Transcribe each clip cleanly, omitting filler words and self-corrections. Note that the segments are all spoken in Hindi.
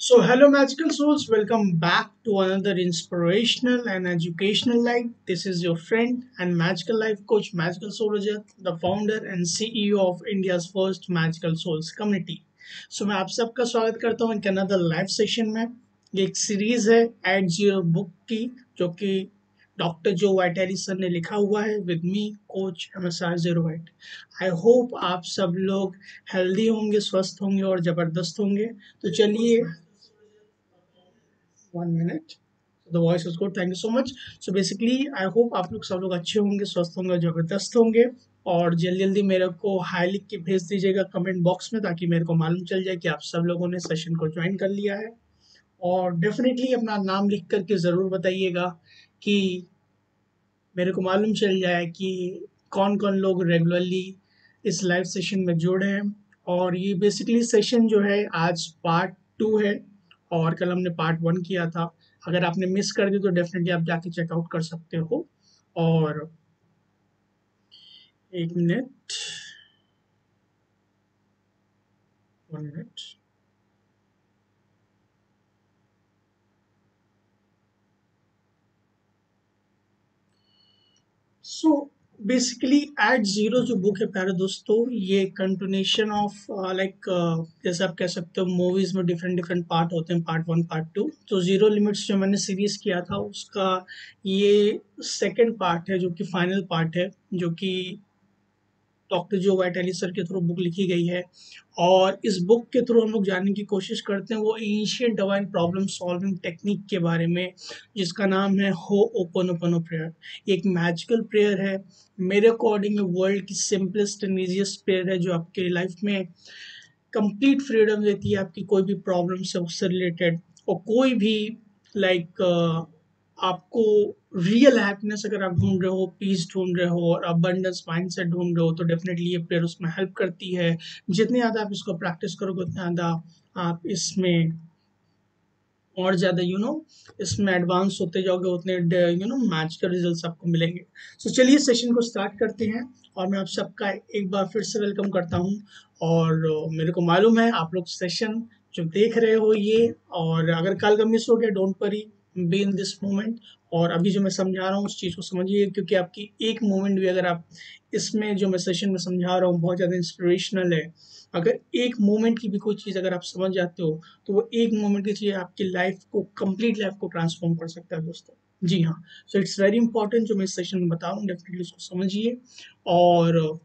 So, hello, Magical Souls. Welcome back to another inspirational and educational life. This is your friend and Magical Life Coach, Magical Soul Rajat, the founder and CEO of India's first Magical Souls community. So, मैं आप सबका स्वागत करता हूँ एक अनदर लाइव सेशन में। ये एक सीरीज है एट जीरो बुक की, जो कि डॉक्टर जो वाइटेली सर ने लिखा हुआ है with me coach MSR 08। I hope आप सब लोग हेल्दी होंगे, स्वस्थ होंगे और जबरदस्त होंगे। तो चलिए, 1 minute. The voice is good. Thank you so much. So basically, I hope आप लोग सब लोग अच्छे होंगे, स्वस्थ होंगे, जबरदस्त होंगे। और जल्दी जल्दी मेरे को हाई लिख के भेज दीजिएगा कमेंट बॉक्स में, ताकि मेरे को मालूम चल जाए कि आप सब लोगों ने सेशन को ज्वाइन कर लिया है। और डेफिनेटली अपना नाम लिख करके ज़रूर बताइएगा कि मेरे को मालूम चल जाए कि कौन कौन लोग रेगुलरली इस लाइव सेशन में जुड़े हैं। और ये बेसिकली सेशन जो है आज पार्ट 2 है, और कल हमने पार्ट 1 किया था। अगर आपने मिस कर दी तो डेफिनेटली आप जाके चेकआउट कर सकते हो। और 1 minute, 1 minute. So basically at zero जो बुक है प्यारे दोस्तों, ये कंटिन्यूशन ऑफ लाइक, जैसे आप कह सकते हो मूवीज में डिफरेंट डिफरेंट पार्ट होते हैं, पार्ट 1 पार्ट 2। तो जीरो लिमिट्स जो मैंने सीरीज किया था उसका ये सेकंड पार्ट है, जो कि फाइनल पार्ट है, जो कि डॉक्टर जो वाइटेली सर के थ्रू बुक लिखी गई है। और इस बुक के थ्रू हम लोग जानने की कोशिश करते हैं वो ancient divine problem solving technique के बारे में, जिसका नाम है हो ओपनोपनो प्रेयर। ये एक मैजिकल प्रेयर है। मेरे अकॉर्डिंग वर्ल्ड की सिंपलेस्ट एंड ईजिएस्ट प्रेयर है, जो आपके लाइफ में कंप्लीट फ्रीडम देती है आपकी कोई भी प्रॉब्लम से, उससे रिलेटेड। और कोई भी लाइक आपको रियल हैप्पीनेस अगर आप ढूंढ रहे हो, पीस ढूंढ रहे हो और अबंडेंस माइंडसेट ढूंढ रहे हो, तो डेफिनेटली ये प्रेयर उसमें हेल्प करती है। जितने ज़्यादा आप इसको प्रैक्टिस करोगे उतना ज़्यादा आप इसमें और ज़्यादा इसमें एडवांस होते जाओगे, उतने मैच के रिजल्ट्स आपको मिलेंगे। सो चलिए सेशन को स्टार्ट करते हैं। और मैं आप सबका एक बार फिर से वेलकम करता हूँ। और मेरे को मालूम है आप लोग सेशन जो देख रहे हो ये, और अगर कल का मिस हो गया, don't worry, be in this moment. और अभी जो मैं समझा रहा हूँ उस चीज़ को समझिए, क्योंकि आपकी एक मोमेंट भी अगर आप इसमें जो मैं सेशन में समझा रहा हूँ बहुत ज़्यादा इंस्पिरेशनल है। अगर एक मोमेंट की भी कोई चीज़ अगर आप समझ जाते हो, तो वो एक मोमेंट की चीज़ आपकी लाइफ को, कंप्लीट लाइफ को ट्रांसफॉर्म कर सकता है दोस्तों। जी हाँ। सो इट्स वेरी इंपॉर्टेंट जो मैं इस सेशन में बता रहा हूँ, डेफिनेटली उसको समझिए और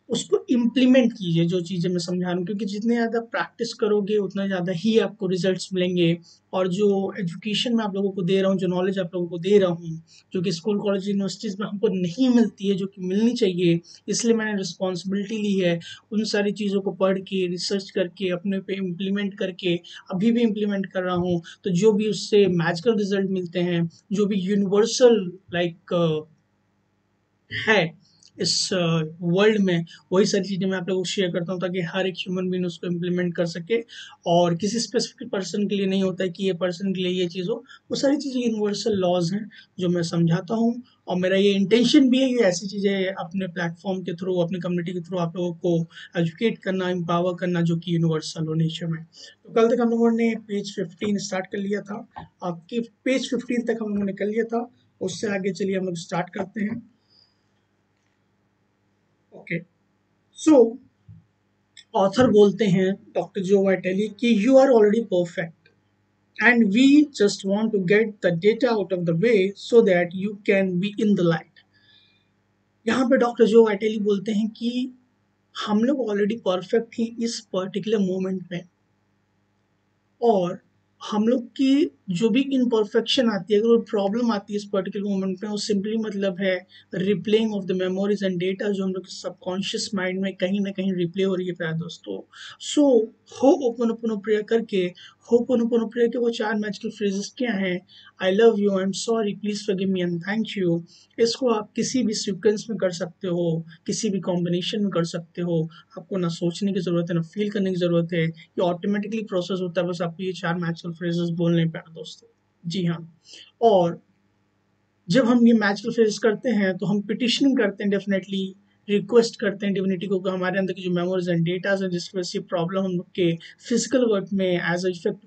उसको इम्प्लीमेंट कीजिए, जो चीज़ें मैं समझा रहा हूँ, क्योंकि जितने ज़्यादा प्रैक्टिस करोगे उतना ज़्यादा ही आपको रिजल्ट्स मिलेंगे। और जो एजुकेशन मैं आप लोगों को दे रहा हूँ, जो नॉलेज आप लोगों को दे रहा हूँ, जो कि स्कूल कॉलेज यूनिवर्सिटीज़ में हमको नहीं मिलती है, जो कि मिलनी चाहिए, इसलिए मैंने रिस्पॉन्सिबिलिटी ली है उन सारी चीज़ों को पढ़ के, रिसर्च करके, अपने पे इम्प्लीमेंट करके, अभी भी इम्प्लीमेंट कर रहा हूँ। तो जो भी उससे मैजिकल रिजल्ट मिलते हैं, जो भी यूनिवर्सल लाइक है इस वर्ल्ड में, वही सारी चीज़ें मैं आप लोगों को शेयर करता हूँ, ताकि हर एक ह्यूमन बीन उसको इम्प्लीमेंट कर सके। और किसी स्पेसिफिक पर्सन के लिए नहीं होता है कि ये पर्सन के लिए ये चीज़ हो, वो सारी चीज़ें यूनिवर्सल लॉज हैं जो मैं समझाता हूँ। और मेरा ये इंटेंशन भी है कि ऐसी चीज़ें अपने प्लेटफॉर्म के थ्रू, अपने कम्युनिटी के थ्रू आप लोगों को एजुकेट करना, एम्पावर करना, जो कि यूनिवर्सल हो नेचर में। तो कल तक हम लोगों ने पेज 15 स्टार्ट कर लिया था। आपकी पेज 15 तक हम लोगों ने कर लिया था। उससे आगे चलिए हम लोग स्टार्ट करते हैं। ओके। सो ऑथर बोलते हैं डॉक्टर जो वाइटेली कि you are already perfect and we just want to get the data out of the way so that you can be in the light. यहाँ पे डॉक्टर जो वाइटेली बोलते हैं कि हम लोग ऑलरेडी परफेक्ट ही इस पर्टिकुलर मोमेंट में। और हम लोग की जो भी इम्परफेक्शन आती है, अगर वो प्रॉब्लम आती है इस पर्टिकुलर मोमेंट में, वो सिंपली मतलब है replaying of the memories and data, जो हम लोग के सबकॉन्शियस माइंड में कहीं ना कहीं रिप्ले हो रही है प्यारे दोस्तों। सो हो ओपन प्रेयर करके, हो ओपन प्रेयर के वो 4 मैजिकल फ्रेजेस क्या हैं? I love you, I am sorry, please forgive me and thank you. इसको आप किसी भी सीक्वेंस में कर सकते हो, किसी भी कॉम्बिनेशन में कर सकते हो। आपको ना सोचने की ज़रूरत है, ना फील करने की ज़रूरत है, ये ऑटोमेटिकली प्रोसेस होता है, बस आपको ये 4 मैजिकल फ्रेजेस बोलने पे दोस्तों। जी हाँ। और जब हम ये मैजिकल फ्रेजेस करते हैं तो हम पिटिशनिंग करते हैं डेफिनेटली रिक्वेस्ट करते हैं डिविनिटी को कि हमारे अंदर की जो मेमोरीज एंड डेटाज हैं जिसकी वजह से प्रॉब्लम हम लोग के फिजिकल वर्क में एज अ इफेक्ट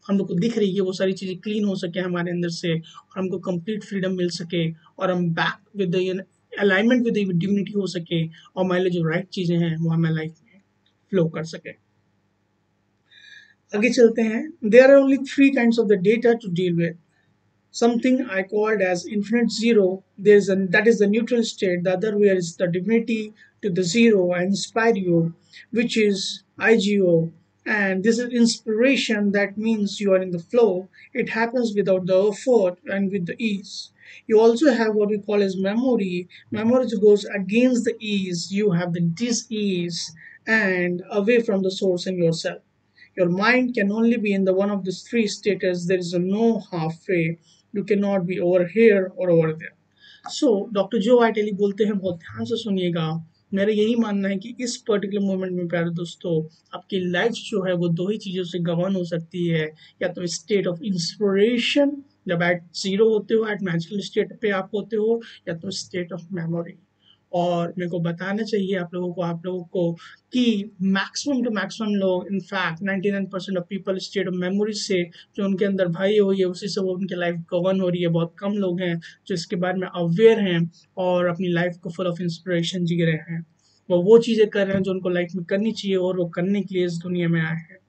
हम लोग को दिख रही है, वो सारी चीज़ें क्लीन हो सके हमारे अंदर से और हमको कंप्लीट फ्रीडम मिल सके और हम back with the alignment with the divinity हो सके और हमारे लिए जो राइट चीज़ें हैं वो हमें लाइफ में फ्लो कर सके। आगे चलते हैं। There are only three kinds of the data to deal with. Something I called as infinite zero. That is the neutral state. The other way is the divinity to the zero and inspire you, which is IGO. And this is inspiration. That means you are in the flow. It happens without the effort and with the ease. You also have what we call as memory. Memory goes against the ease. You have the dis-ease and away from the source and yourself. Your mind can only be in the one of these three states. There is a no halfway. You cannot be over here or over there. So doctor Joe वाइटेली बोलते हैं, बहुत ध्यान से सुनिएगा। मेरा यही मानना है कि इस पर्टिकुलर मोमेंट में प्यारे दोस्तों आपकी लाइफ जो है वो दो ही चीज़ों से गवर्न हो सकती है, या तो स्टेट ऑफ इंस्पिरेशन जब एट जीरो होते हो, एट मैजिकल स्टेट पे आप होते हो, या तो स्टेट ऑफ मेमोरी। और मेरे को बताना चाहिए आप लोगों को कि मैक्सिमम टू मैक्सिमम लोग, in fact 99% of people state of memory से जो उनके अंदर भरी हुई है उसी से वो उनकी लाइफ गवर्न हो रही है। बहुत कम लोग हैं जो इसके बारे में अवेयर हैं और अपनी लाइफ को फुल ऑफ इंस्पिरेशन जी रहे हैं। वो चीज़ें कर रहे हैं जो उनको लाइफ में करनी चाहिए और वो करने के लिए इस दुनिया में आए हैं।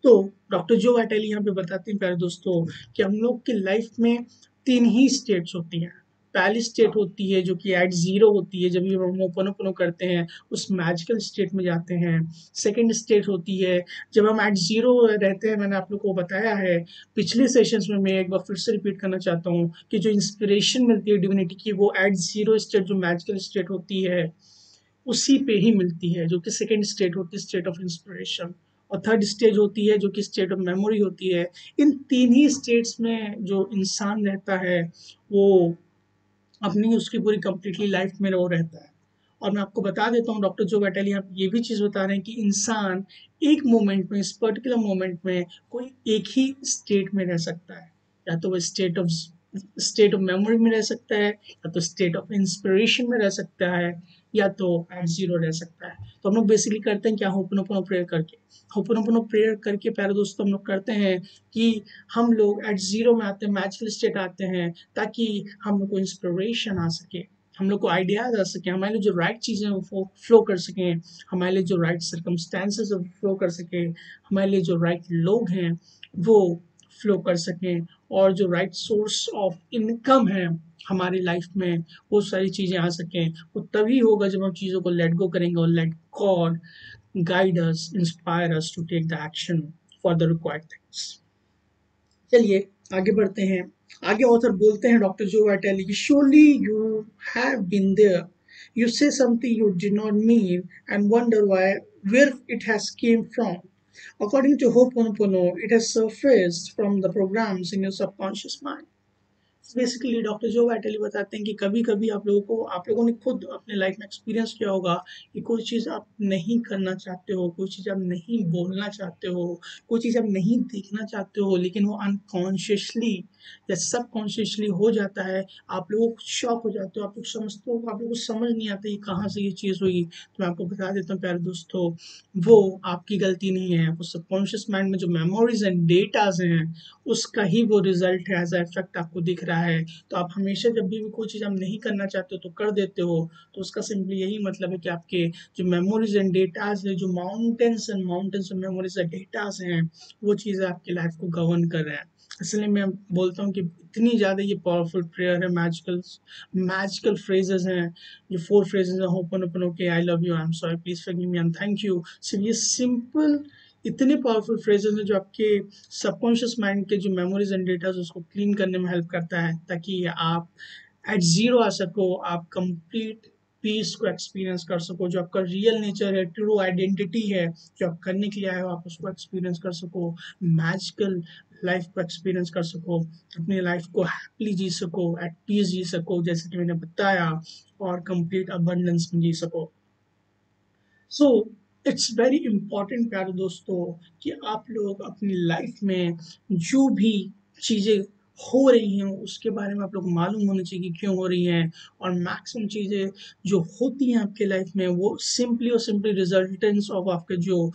तो डॉक्टर जो वाइटेली यहाँ पे बताते हैं प्यारे दोस्तों कि हम लोग की लाइफ में तीन ही स्टेट्स होती हैं। पहली स्टेट होती है जो कि एट जीरो होती है, जब भी हम ओपन करते हैं उस मैजिकल स्टेट में जाते हैं। सेकंड स्टेट होती है जब हम एट जीरो रहते हैं। मैंने आप लोग को बताया है पिछले सेशंस में, मैं एक बार फिर से रिपीट करना चाहता हूँ कि जो इंस्पिरेशन मिलती है डिविनिटी की वो एट जीरो स्टेट जो मैजिकल स्टेट होती है उसी पे ही मिलती है, जो कि सेकेंड स्टेट होती है स्टेट ऑफ इंस्पिरेशन। और थर्ड स्टेज होती है जो कि स्टेट ऑफ मेमोरी होती है। इन तीन ही स्टेट्स में जो इंसान रहता है वो अपनी उसकी पूरी कंप्लीटली लाइफ में वो रहता है। और मैं आपको बता देता हूँ डॉक्टर जो बैटेली आप ये भी चीज़ बता रहे हैं कि इंसान एक मोमेंट में, इस पर्टिकुलर मोमेंट में कोई एक ही स्टेट में रह सकता है। या तो वो स्टेट ऑफ मेमोरी में रह सकता है, या तो स्टेट ऑफ इंस्पिरेशन में रह सकता है, या तो एट जीरो रह सकता है। तो हम लोग बेसिकली करते हैं क्या, होपनोपोनो प्रेयर करके। होपनोपोनो प्रेयर करके प्यारे दोस्तों हम लोग करते हैं कि हम लोग एट जीरो में आते हैं, मैजिकल स्टेट आते हैं, ताकि हम लोग को इंस्पिरेशन आ सके, हम लोग को आइडियाज आ सके, हमारे लिए जो राइट चीज़ें हैं वो फ्लो कर सकें, हमारे लिए जो राइट सर्कमस्टेंसेस फ्लो कर सके, हमारे लिए जो राइट लोग हैं वो फ्लो कर सकें, और जो राइट सोर्स ऑफ इनकम है हमारी लाइफ में वो सारी चीज़ें आ सकें। वो तभी होगा जब हम चीज़ों को लेट गो करेंगे और let God guide us, inspire us to take the action for the required things. चलिए आगे बढ़ते हैं। आगे ऑथर बोलते हैं डॉक्टर जो वाइटेली की, surely you have been there. You say something you did not mean and wonder where it has came from. According to Ho'oponopono, it has surfaced from the programs in your subconscious mind. Basically doctor जो वाइटली बताते हैं कि कभी कभी आप लोगों ने खुद अपने लाइफ में एक्सपीरियंस किया होगा कि कोई चीज़ आप नहीं करना चाहते हो, कोई चीज़ आप नहीं बोलना चाहते हो, कोई चीज़ आप नहीं देखना चाहते हो, लेकिन वो अनकॉन्शियसली या सबकॉन्शियसली हो जाता है। आप लोग शॉक हो जाते हो, आप लोग समझते हो, आप लोगों को समझ नहीं आता ये कहाँ से ये चीज़ हुई। तो मैं आपको बता देता हूँ प्यारे दोस्तों, वो आपकी गलती नहीं है, वो सबकॉन्शियस माइंड में जो मेमोरीज एंड डेटाज हैं उसका ही वो रिजल्ट है, एज इफेक्ट आपको दिख रहा है। तो आप हमेशा जब भी कोई चीज़ आप नहीं करना चाहते हो तो कर देते हो, तो उसका सिंपली यही मतलब है कि आपके जो मेमोरीज एंड डेटाज है, जो mountains and memories and datas हैं, वो चीज़ें आपकी लाइफ को गवर्न कर रहे हैं। इसलिए मैं बोलता हूँ कि इतनी ज़्यादा ये पावरफुल प्रेयर है, मैजिकल फ्रेजेस हैं। ये 4 फ्रेजेस हैं, होपनोपोनो के, I love you, I am sorry, please forgive me and thank you. सिर्फ ये सिंपल इतने पावरफुल फ्रेजेस हैं जो आपके सबकॉन्शियस माइंड के जो मेमोरीज एंड डेटा उसको क्लीन करने में हेल्प करता है, ताकि आप एट जीरो आ सको, आप कंप्लीट पीस को एक्सपीरियंस कर सको, जो आपका रियल नेचर है, ट्रू आइडेंटिटी है, जो आप करने के लिए आए हो, आप उसको एक्सपीरियंस कर सको, मैजिकल लाइफ को एक्सपीरियंस कर सको, अपनी लाइफ को हैप्पीली जी सको, एट पीस जी सको जैसे कि मैंने बताया, और कंप्लीट अबंडेंस में जी सको। सो इट्स वेरी इंपॉर्टेंट प्यारे दोस्तों कि आप लोग अपनी लाइफ में जो भी चीज़ें हो रही हैं उसके बारे में आप लोग को मालूम होना चाहिए कि क्यों हो रही हैं। और मैक्सिमम चीज़ें जो होती हैं आपके लाइफ में वो सिंपली और सिंपली रिजल्टेंस ऑफ आपके जो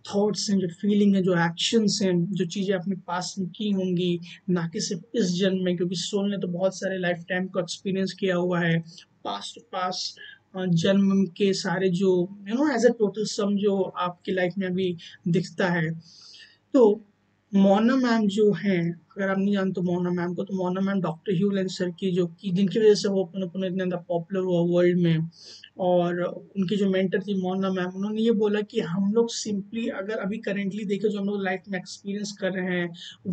थॉट्स हैं, जो फीलिंग है, जो एक्शंस हैं, जो चीज़ें आपने पास में की होंगी, ना कि सिर्फ इस जन्म में, क्योंकि सोल ने तो बहुत सारे लाइफ टाइम को एक्सपीरियंस किया हुआ है। पास्ट टू पास्ट जन्म के सारे जो एज अ टोटल सम जो आपकी लाइफ में अभी दिखता है। तो मोना मैम जो हैं, अगर आप नहीं जानते मोना मैम को, तो मोना मैम डॉक्टर ह्यू लेंसर की जो कि जिनकी वजह से वो अपने अपने इतना पॉपुलर हुआ वर्ल्ड में। और उनकी जो मेंटर थी मोना मैम, उन्होंने ये बोला कि हम लोग सिंपली अगर अभी करेंटली देखें जो हम लोग लाइफ में एक्सपीरियंस कर रहे हैं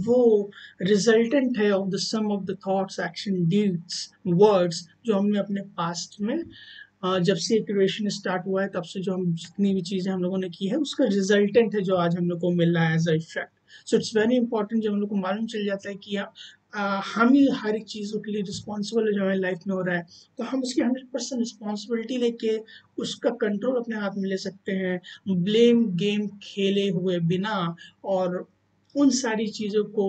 वो रिजल्टेंट है of the sum of the thoughts action deeds words जो हमने अपने पास्ट में जब से क्रिएशन स्टार्ट हुआ है तब से जो हम जितनी भी चीज़ें हम लोगों ने की है उसका रिजल्टेंट है जो आज हम लोग को मिल रहा है as a effect. So it's very important जब हम लोग को मालूम चल जाता है कि हम ही हर एक चीज़ों के लिए रिस्पॉन्सिबल है जो हमारी लाइफ में हो रहा है, तो हम उसकी 100% रिस्पॉन्सिबिलिटी लेके उसका कंट्रोल अपने हाथ में ले सकते हैं, ब्लेम गेम खेले हुए बिना। और उन सारी चीज़ों को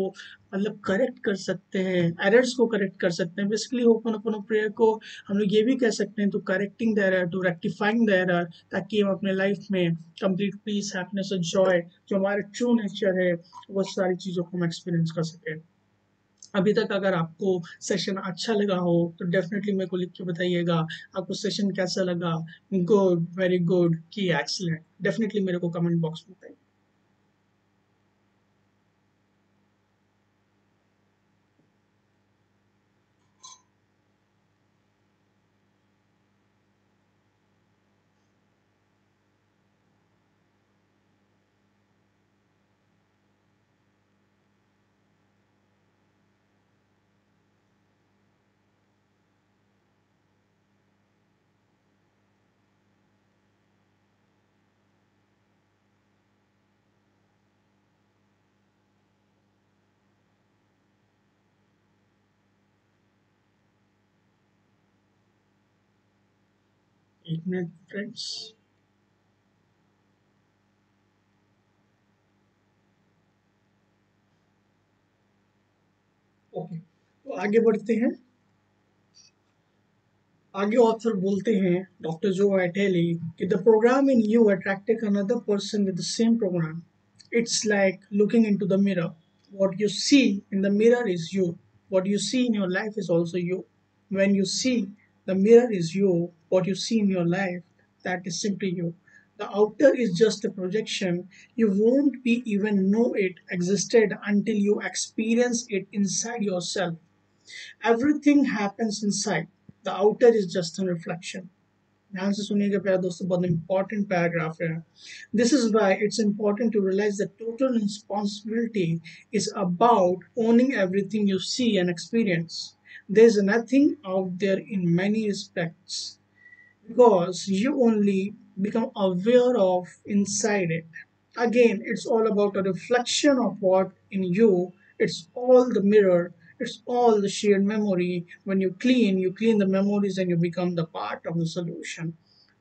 मतलब करेक्ट कर सकते हैं, एरर्स को करेक्ट कर सकते हैं। बेसिकली होपन प्रेयर को हम लोग ये भी कह सकते हैं, to correcting the error, to rectifying the error, ताकि हम अपने लाइफ में कंप्लीट पीस, हैप्पीनेस और जॉय जो हमारा ट्रू नेचर है वो सारी चीज़ों को हम एक्सपीरियंस कर सकें। अभी तक अगर आपको सेशन अच्छा लगा हो तो डेफिनेटली मेरे को लिख के बताइएगा आपको सेशन कैसा लगा। गुड, वेरी गुड की एक्सीलेंट, डेफिनेटली मेरे को कमेंट बॉक्स में बताइए। एक मिनट फ्रेंड्स। ओके, तो आगे बढ़ते हैं। आगे ऑथर बोलते हैं डॉक्टर जो वाइटेली कि the program in you attracted another person with the same program. It's like looking into the mirror, what you see in the mirror is you, what you see in your life is also you. When you see the mirror is you, what you see in your life, that is simply you. The outer is just a projection. You won't be even know it existed until you experience it inside yourself. Everything happens inside. The outer is just a reflection. ध्यान से सुनिएगा प्यारे दोस्तों, बहुत इंपॉर्टेंट पैराग्राफ है। This is why it's important to realize the total responsibility is about owning everything you see and experience. There is nothing out there in many respects because you only become aware of inside it. Again, it's all about a reflection of what in you. It's all the mirror. It's all the shared memory. When you clean the memories and you become the part of the solution.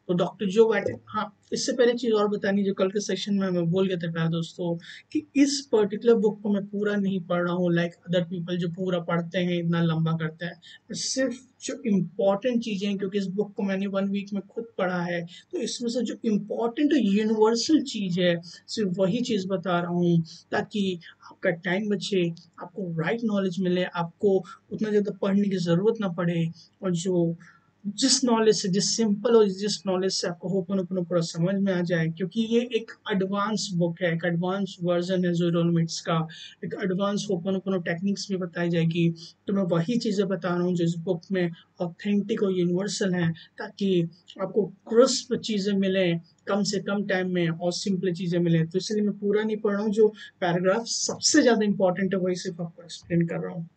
तो डॉक्टर जो बैठे, हाँ, इससे पहले चीज़ और बतानी जो कल के सेशन में मैं बोल गया था प्यारे दोस्तों कि इस पर्टिकुलर बुक को मैं पूरा नहीं पढ़ रहा हूँ लाइक अदर पीपल जो पूरा पढ़ते हैं इतना लंबा करते हैं। सिर्फ जो इम्पोर्टेंट चीज़ें हैं, क्योंकि इस बुक को मैंने 1 वीक में खुद पढ़ा है, तो इसमें से जो इम्पोर्टेंट और यूनिवर्सल चीज़ है सिर्फ वही चीज़ बता रहा हूँ, ताकि आपका टाइम बचे, आपको राइट नॉलेज मिले, आपको उतना ज़्यादा पढ़ने की ज़रूरत ना पड़े। और जो जिस नॉलेज से, जिस सिंपल और जिस नॉलेज से आपको होपन पूरा समझ में आ जाए, क्योंकि ये एक एडवांस बुक है, एक एडवांस वर्जन है ज़ीरो लिमिट्स का, एक एडवांस होपन टेक्निक्स भी बताई जाएगी। तो मैं वही चीज़ें बता रहा हूँ जो इस बुक में ऑथेंटिक और यूनिवर्सल हैं, ताकि आपको क्रिस्प चीज़ें मिलें कम से कम टाइम में और सिंपल चीज़ें मिलें। तो इसलिए मैं पूरा नहीं पढ़ रहा हूँ, जो पैराग्राफ सबसे ज़्यादा इंपॉर्टेंट है वही सिर्फ आपको एक्सप्लेन कर रहा हूँ।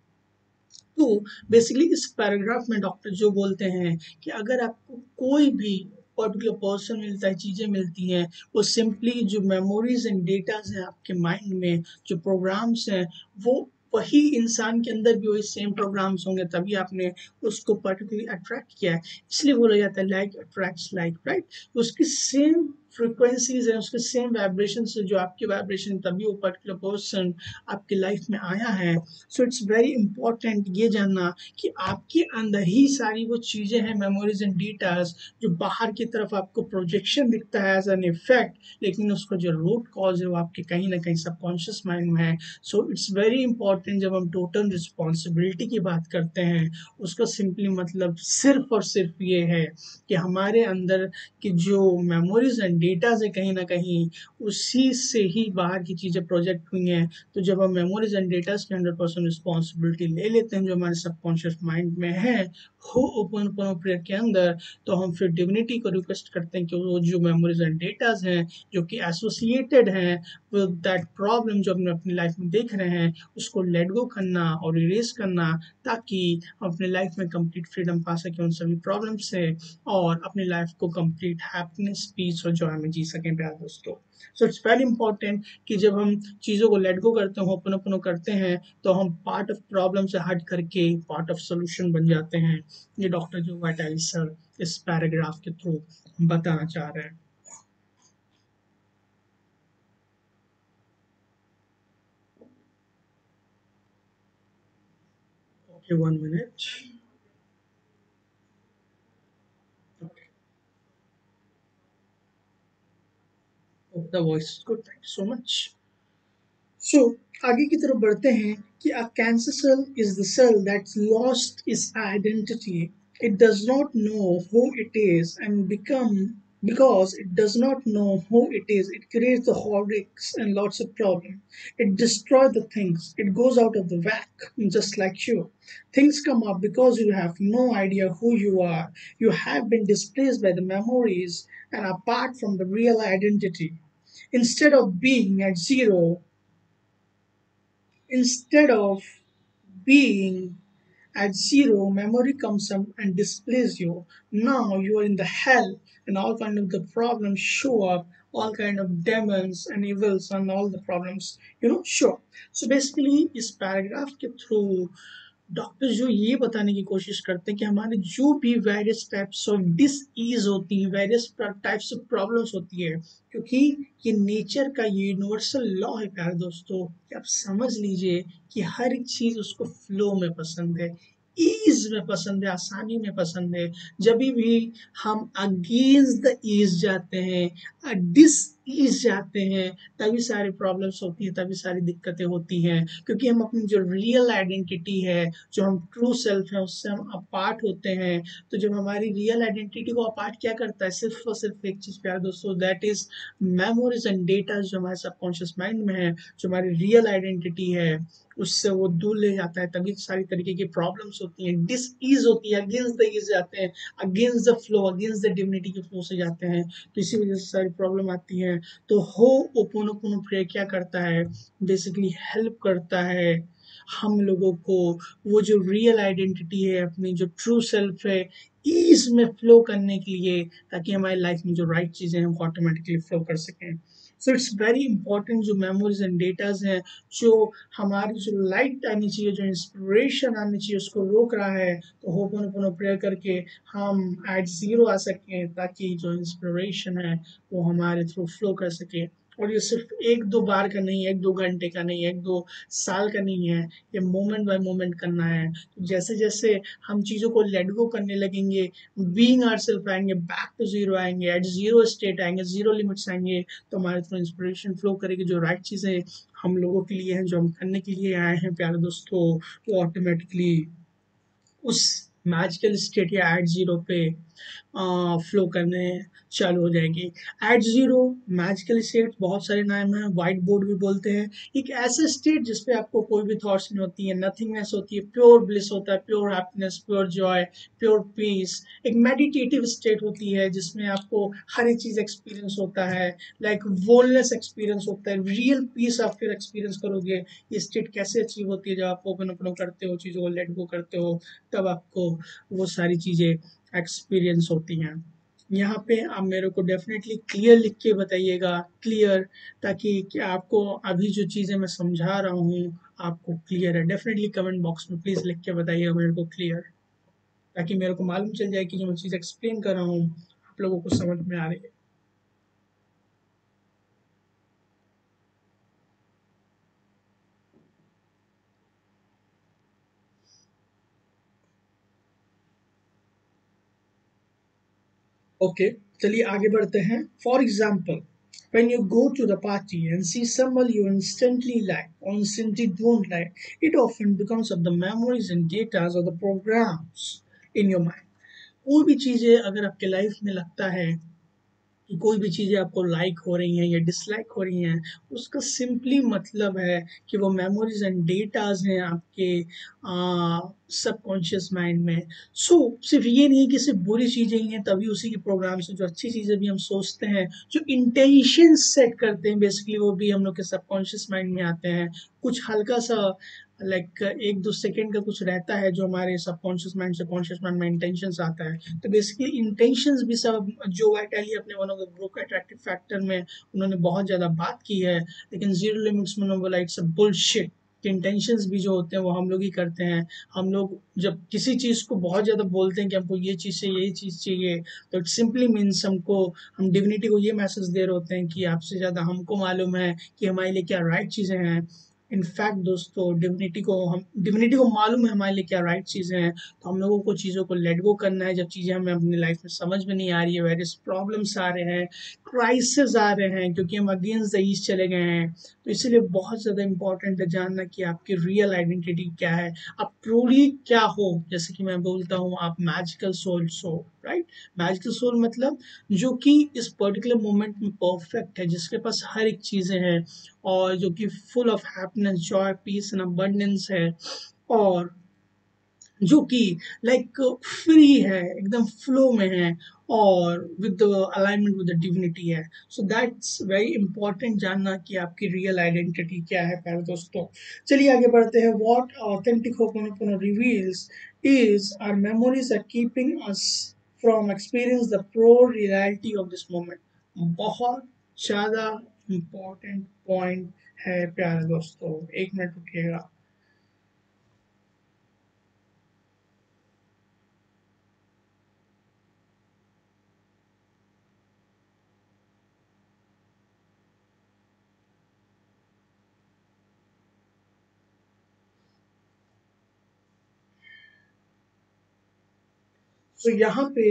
तो बेसिकली इस पैराग्राफ में डॉक्टर जो बोलते हैं कि अगर आपको कोई भी पर्टिकुलर पर्सन मिलता है, चीज़ें मिलती हैं, वो सिंपली जो मेमोरीज एंड डेटाज हैं आपके माइंड में, जो प्रोग्राम्स हैं, वो वही इंसान के अंदर भी वही सेम प्रोग्राम्स होंगे, तभी आपने उसको पर्टिकुलरली अट्रैक्ट किया है। इसलिए बोला जाता है लाइक अट्रैक्ट्स लाइक, राइट। उसकी सेम फ्रिक्वेंसीज हैं उसके सेम वाइब्रेशन से जो आपकी वाइब्रेशन, तभी वो पर्टिकुलर पर्सन आपकी लाइफ में आया है। सो इट्स वेरी इंपॉर्टेंट ये जानना कि आपके अंदर ही सारी वो चीज़ें हैं, मेमोरीज एंड डेटाज, जो बाहर की तरफ आपको प्रोजेक्शन दिखता है एज एन इफेक्ट, लेकिन उसका जो रूट कॉज है वो आपके कहीं ना कहीं सबकॉन्शियस माइंड में है। सो इट्स वेरी इंपॉर्टेंट, जब हम टोटल रिस्पॉन्सिबिलिटी की बात करते हैं, उसका सिंपली मतलब सिर्फ और सिर्फ ये है कि हमारे अंदर की जो मेमोरीज एंड डेटाज है कहीं ना कहीं उसी से ही बाहर की चीज़ें प्रोजेक्ट हुई हैं। तो जब हम मेमोरीज एंड डेटाज की 100% रिस्पॉन्सिबिलिटी ले लेते हैं जो हमारे सबकॉन्शियस माइंड में है हो ओपन प्रेयर के अंदर, तो हम फिर डिविनिटी को रिक्वेस्ट करते हैं कि वो जो मेमोरीज एंड डेटाज हैं जो कि एसोसिएटेड हैं विद दैट प्रॉब्लम जो हम अपनी लाइफ में देख रहे हैं, उसको लेट गो करना और इरेज करना, ताकि हम अपने लाइफ में कंप्लीट फ्रीडम पा सकें उन सभी प्रॉब्लम से और अपनी लाइफ को कंप्लीट हैप्पीनेस, पीस और जॉय में जी सकें प्यारे दोस्तों। सो इट्स वेरी इंपॉर्टेंट कि जब हम चीज़ों को लेट गो करते हैं, ओपन ओपन करते हैं, तो हम पार्ट ऑफ प्रॉब्लम से हट करके पार्ट ऑफ सोल्यूशन बन जाते हैं। ये डॉक्टर जो वाइटाली सर इस पैराग्राफ के थ्रू बताना चाह रहे हैं। Okay, 1 minute. The voice good, thank you so much. So आगे की तरफ बढ़ते हैं कि a cancer cell is the cell that's lost its identity. It does not know who it is and become because it does not know who it is. It creates the heartaches and lots of problems. It destroys the things. It goes out of the whack just like you. Things come up because you have no idea who you are. You have been displaced by the memories and apart from the real identity. Instead of being at zero, Instead of being at zero, memory comes up and displays you. Now you are in the hell, and all kind of the problems show up, all kind of demons and evils and all the problems, show up. So basically, इस पैराग्राफ के थ्रू डॉक्टर जो ये बताने की कोशिश करते हैं कि हमारे जो भी various types of dis ease होती है, वेरियस टाइप्स ऑफ प्रॉब्लम्स होती है, क्योंकि ये नेचर का ये यूनिवर्सल लॉ है प्यारे दोस्तों, कि आप समझ लीजिए कि हर एक चीज उसको फ्लो में पसंद है, ईज में पसंद है, आसानी में पसंद है। जब भी हम अगेंस्ट द ईज जाते हैं, डिस ईज जाते हैं, तभी सारी प्रॉब्लम्स होती है, तभी सारी दिक्कतें होती हैं, क्योंकि हम अपनी जो रियल आइडेंटिटी है, जो हम ट्रू सेल्फ है, उससे हम अपार्ट होते हैं। तो जब हमारी रियल आइडेंटिटी को अपार्ट क्या करता है, सिर्फ और सिर्फ एक चीज प्यारे दोस्तों, that is memories and data जो हमारे सबकॉन्शियस माइंड में है, जो हमारी रियल आइडेंटिटी है, उससे वो दूर ले जाता है। तभी सारी तरीके की प्रॉब्लम्स होती हैं, डिस ईज होती है, अगेंस्ट द ईज जाते हैं, against the flow, against the divinity के फ्लो से जाते हैं, तो इसी वजह से सारी प्रॉब्लम आती है। तो हो ओपोनोपोनो प्रेयर क्या करता है, बेसिकली हेल्प करता है हम लोगों को वो जो रियल आइडेंटिटी है, अपनी जो ट्रू सेल्फ है, ईज में फ्लो करने के लिए, ताकि हमारी लाइफ में जो राइट चीजें हैं वो ऑटोमेटिकली फ्लो कर सकें। सो इट्स वेरी इंपॉर्टेंट, जो मेमोरीज एंड डेटाज हैं, जो हमारी जो लाइट आनी चाहिए, जो इंस्पिरेशन आनी चाहिए, उसको रोक रहा है। तो होपोनोपोनो प्रेयर करके हम एट जीरो आ सकें, ताकि जो इंस्पिरेशन है वो हमारे थ्रू फ्लो कर सके। और ये सिर्फ एक दो बार का नहीं है, एक दो घंटे का नहीं है, एक दो साल का नहीं है, ये मोमेंट बाय मोमेंट करना है। तो जैसे जैसे हम चीज़ों को लेट गो करने लगेंगे, बीइंग आवरसेल्फ आएंगे, बैक टू जीरो आएंगे, एट जीरो स्टेट आएंगे, जीरो लिमिट्स आएंगे, तो हमारे थ्रू इंस्पिरेशन फ्लो करेगी, जो राइट चीज़ें हम लोगों के लिए हैं, जो हम करने के लिए आए हैं प्यारे दोस्तों, वो ऑटोमेटिकली उस मैजिकल स्टेट या एट जीरो पे फ्लो करने चालू हो जाएगी। एट जीरो मैजिकल स्टेट बहुत सारे नाम हैं, वाइट बोर्ड भी बोलते हैं। एक ऐसा स्टेट जिसपे आपको कोई भी थॉट्स नहीं होती है, नथिंगनेस होती है, प्योर ब्लिस होता है, pure happiness, pure joy, pure peace. एक मेडिटेटिव स्टेट होती है जिसमें आपको हर एक चीज एक्सपीरियंस होता है, लाइक वोलनेस एक्सपीरियंस होता है, रियल पीस आप फिर एक्सपीरियंस करोगे। ये स्टेट कैसे अचीव होती है, जब आप ओपन ओपन करते हो, चीज़ों को लेट गो करते हो, तब आपको वो सारी चीज़ें एक्सपीरियंस होती हैं। यहाँ पे आप मेरे को डेफिनेटली क्लियर लिख के बताइएगा, क्लियर, ताकि कि आपको अभी जो चीज़ें मैं समझा रहा हूँ आपको क्लियर है। डेफिनेटली कमेंट बॉक्स में प्लीज़ लिख के बताइएगा मेरे को क्लियर, ताकि मेरे को मालूम चल जाए कि जो मैं चीज़ एक्सप्लेन कर रहा हूँ आप लोगों को समझ में आ रही है। ओके, चलिए आगे बढ़ते हैं। For example, when you go to the party and see someone you instantly like or instantly don't like, it often becomes of the memories and data of the programs in your mind. कोई भी चीज़ें अगर आपके लाइफ में लगता है कि कोई भी चीज़ें आपको लाइक हो रही हैं या डिसलाइक हो रही हैं, उसका सिंपली मतलब है कि वो मेमोरीज एंड डेटाज हैं आपके सबकॉन्शियस माइंड में। सिर्फ ये नहीं कि सिर्फ बुरी चीज़ें ही हैं तभी उसी के प्रोग्राम से, जो अच्छी चीज़ें भी हम सोचते हैं, जो इंटेंशन सेट करते हैं बेसिकली, वो भी हम लोग के सबकॉन्शियस माइंड में आते हैं। कुछ हल्का सा लाइक 1-2 सेकेंड का कुछ रहता है जो हमारे सबकॉन्शियस माइंड से कॉन्शियस माइंड में इंटेंशंस आता है। तो बेसिकली इंटेंशंस भी सब, जो वाइटली अपने one of the group attractive factor में उन्होंने बहुत ज़्यादा बात की है, लेकिन जीरो लिमिट्स में उन्होंने बोला इट्स अ बुलशिट कि इंटेंशंस भी जो होते हैं वो हम लोग ही करते हैं। हम लोग जब किसी चीज़ को बहुत ज़्यादा बोलते हैं कि हमको ये चीज़ चाहिए, ये चीज़ चाहिए, तो इट सिंपली मीन्स हम डिविनिटी को ये मैसेज दे रहे होते हैं कि आपसे ज़्यादा हमको मालूम है कि हमारे लिए क्या राइट चीज़ें हैं। इनफैक्ट दोस्तों, डिविनिटी को मालूम है हमारे लिए क्या राइट चीज़ें हैं। तो हम लोगों को चीज़ों को लेट गो करना है जब चीज़ें हमें अपनी लाइफ में समझ में नहीं आ रही है, वेरियस प्रॉब्लम्स आ रहे हैं, क्राइसिस आ रहे हैं, क्योंकि हम अगेंस्ट द ईस्ट चले गए हैं। तो इसीलिए बहुत ज़्यादा इंपॉर्टेंट है जानना कि आपकी रियल आइडेंटिटी क्या है, आप ट्रूली क्या हो। जैसे कि मैं बोलता हूँ, आप मैजिकल सोल्स हो, राइट। मैजिकल सोल मतलब जो कि इस पर्टिकुलर मोमेंट में परफेक्ट है, जिसके पास हर एक चीज़ें हैं, और जो कि full of happiness, joy, peace and abundance है, और जो कि लाइक फ्री है, एकदम फ्लो में है, और with alignment with the divinity है। सो दैट्स वेरी इंपॉर्टेंट जानना कि आपकी रियल आइडेंटिटी क्या है प्यारे दोस्तों। चलिए आगे बढ़ते हैं। What authentic Ho'oponopono reveals is our memories are keeping us from experience the pure reality of this moment. बहुत ज़्यादा इंपॉर्टेंट पॉइंट है प्यारे दोस्तों, एक मिनट रुकिएगा। तो यहाँ पे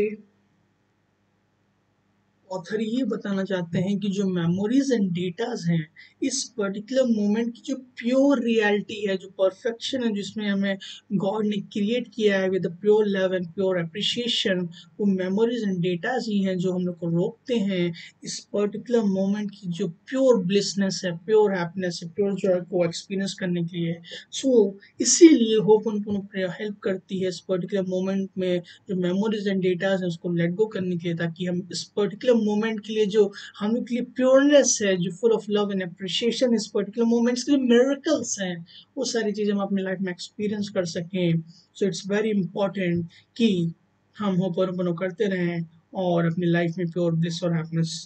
ऑथर ये बताना चाहते हैं कि जो मेमोरीज एंड डेटाज हैं, इस पर्टिकुलर मोमेंट की जो प्योर रियलिटी है, जो परफेक्शन है जिसमें हमें गॉड ने क्रिएट किया है with pure love and pure appreciation, वो मेमोरीज एंड डेटाज ही हैं जो हम लोग को रोकते हैं इस पर्टिकुलर मोमेंट की जो प्योर ब्लिसनेस है, प्योर हैप्पीनेस है, प्योर जॉय को एक्सपीरियंस करने के लिए। इसीलिए होप उनको हेल्प करती है इस पर्टिकुलर मोमेंट में जो मेमोरीज एंड डेटाज है उसको लेट गो करने के लिए, ताकि हम इस पर्टिकुलर मोमेंट के लिए, जो हम लोग के लिए प्योरनेस है, जो full of love and appreciation, इस पर्टिकुलर मोमेंट्स के लिए मिरेकल्स हैं, वो सारी चीज़ें हम अपनी लाइफ में एक्सपीरियंस कर सकें। सो इट्स वेरी इंपॉर्टेंट कि हम होपोनोपोनो करते रहें और अपनी लाइफ में प्योर ब्लिस और हैप्पीनेस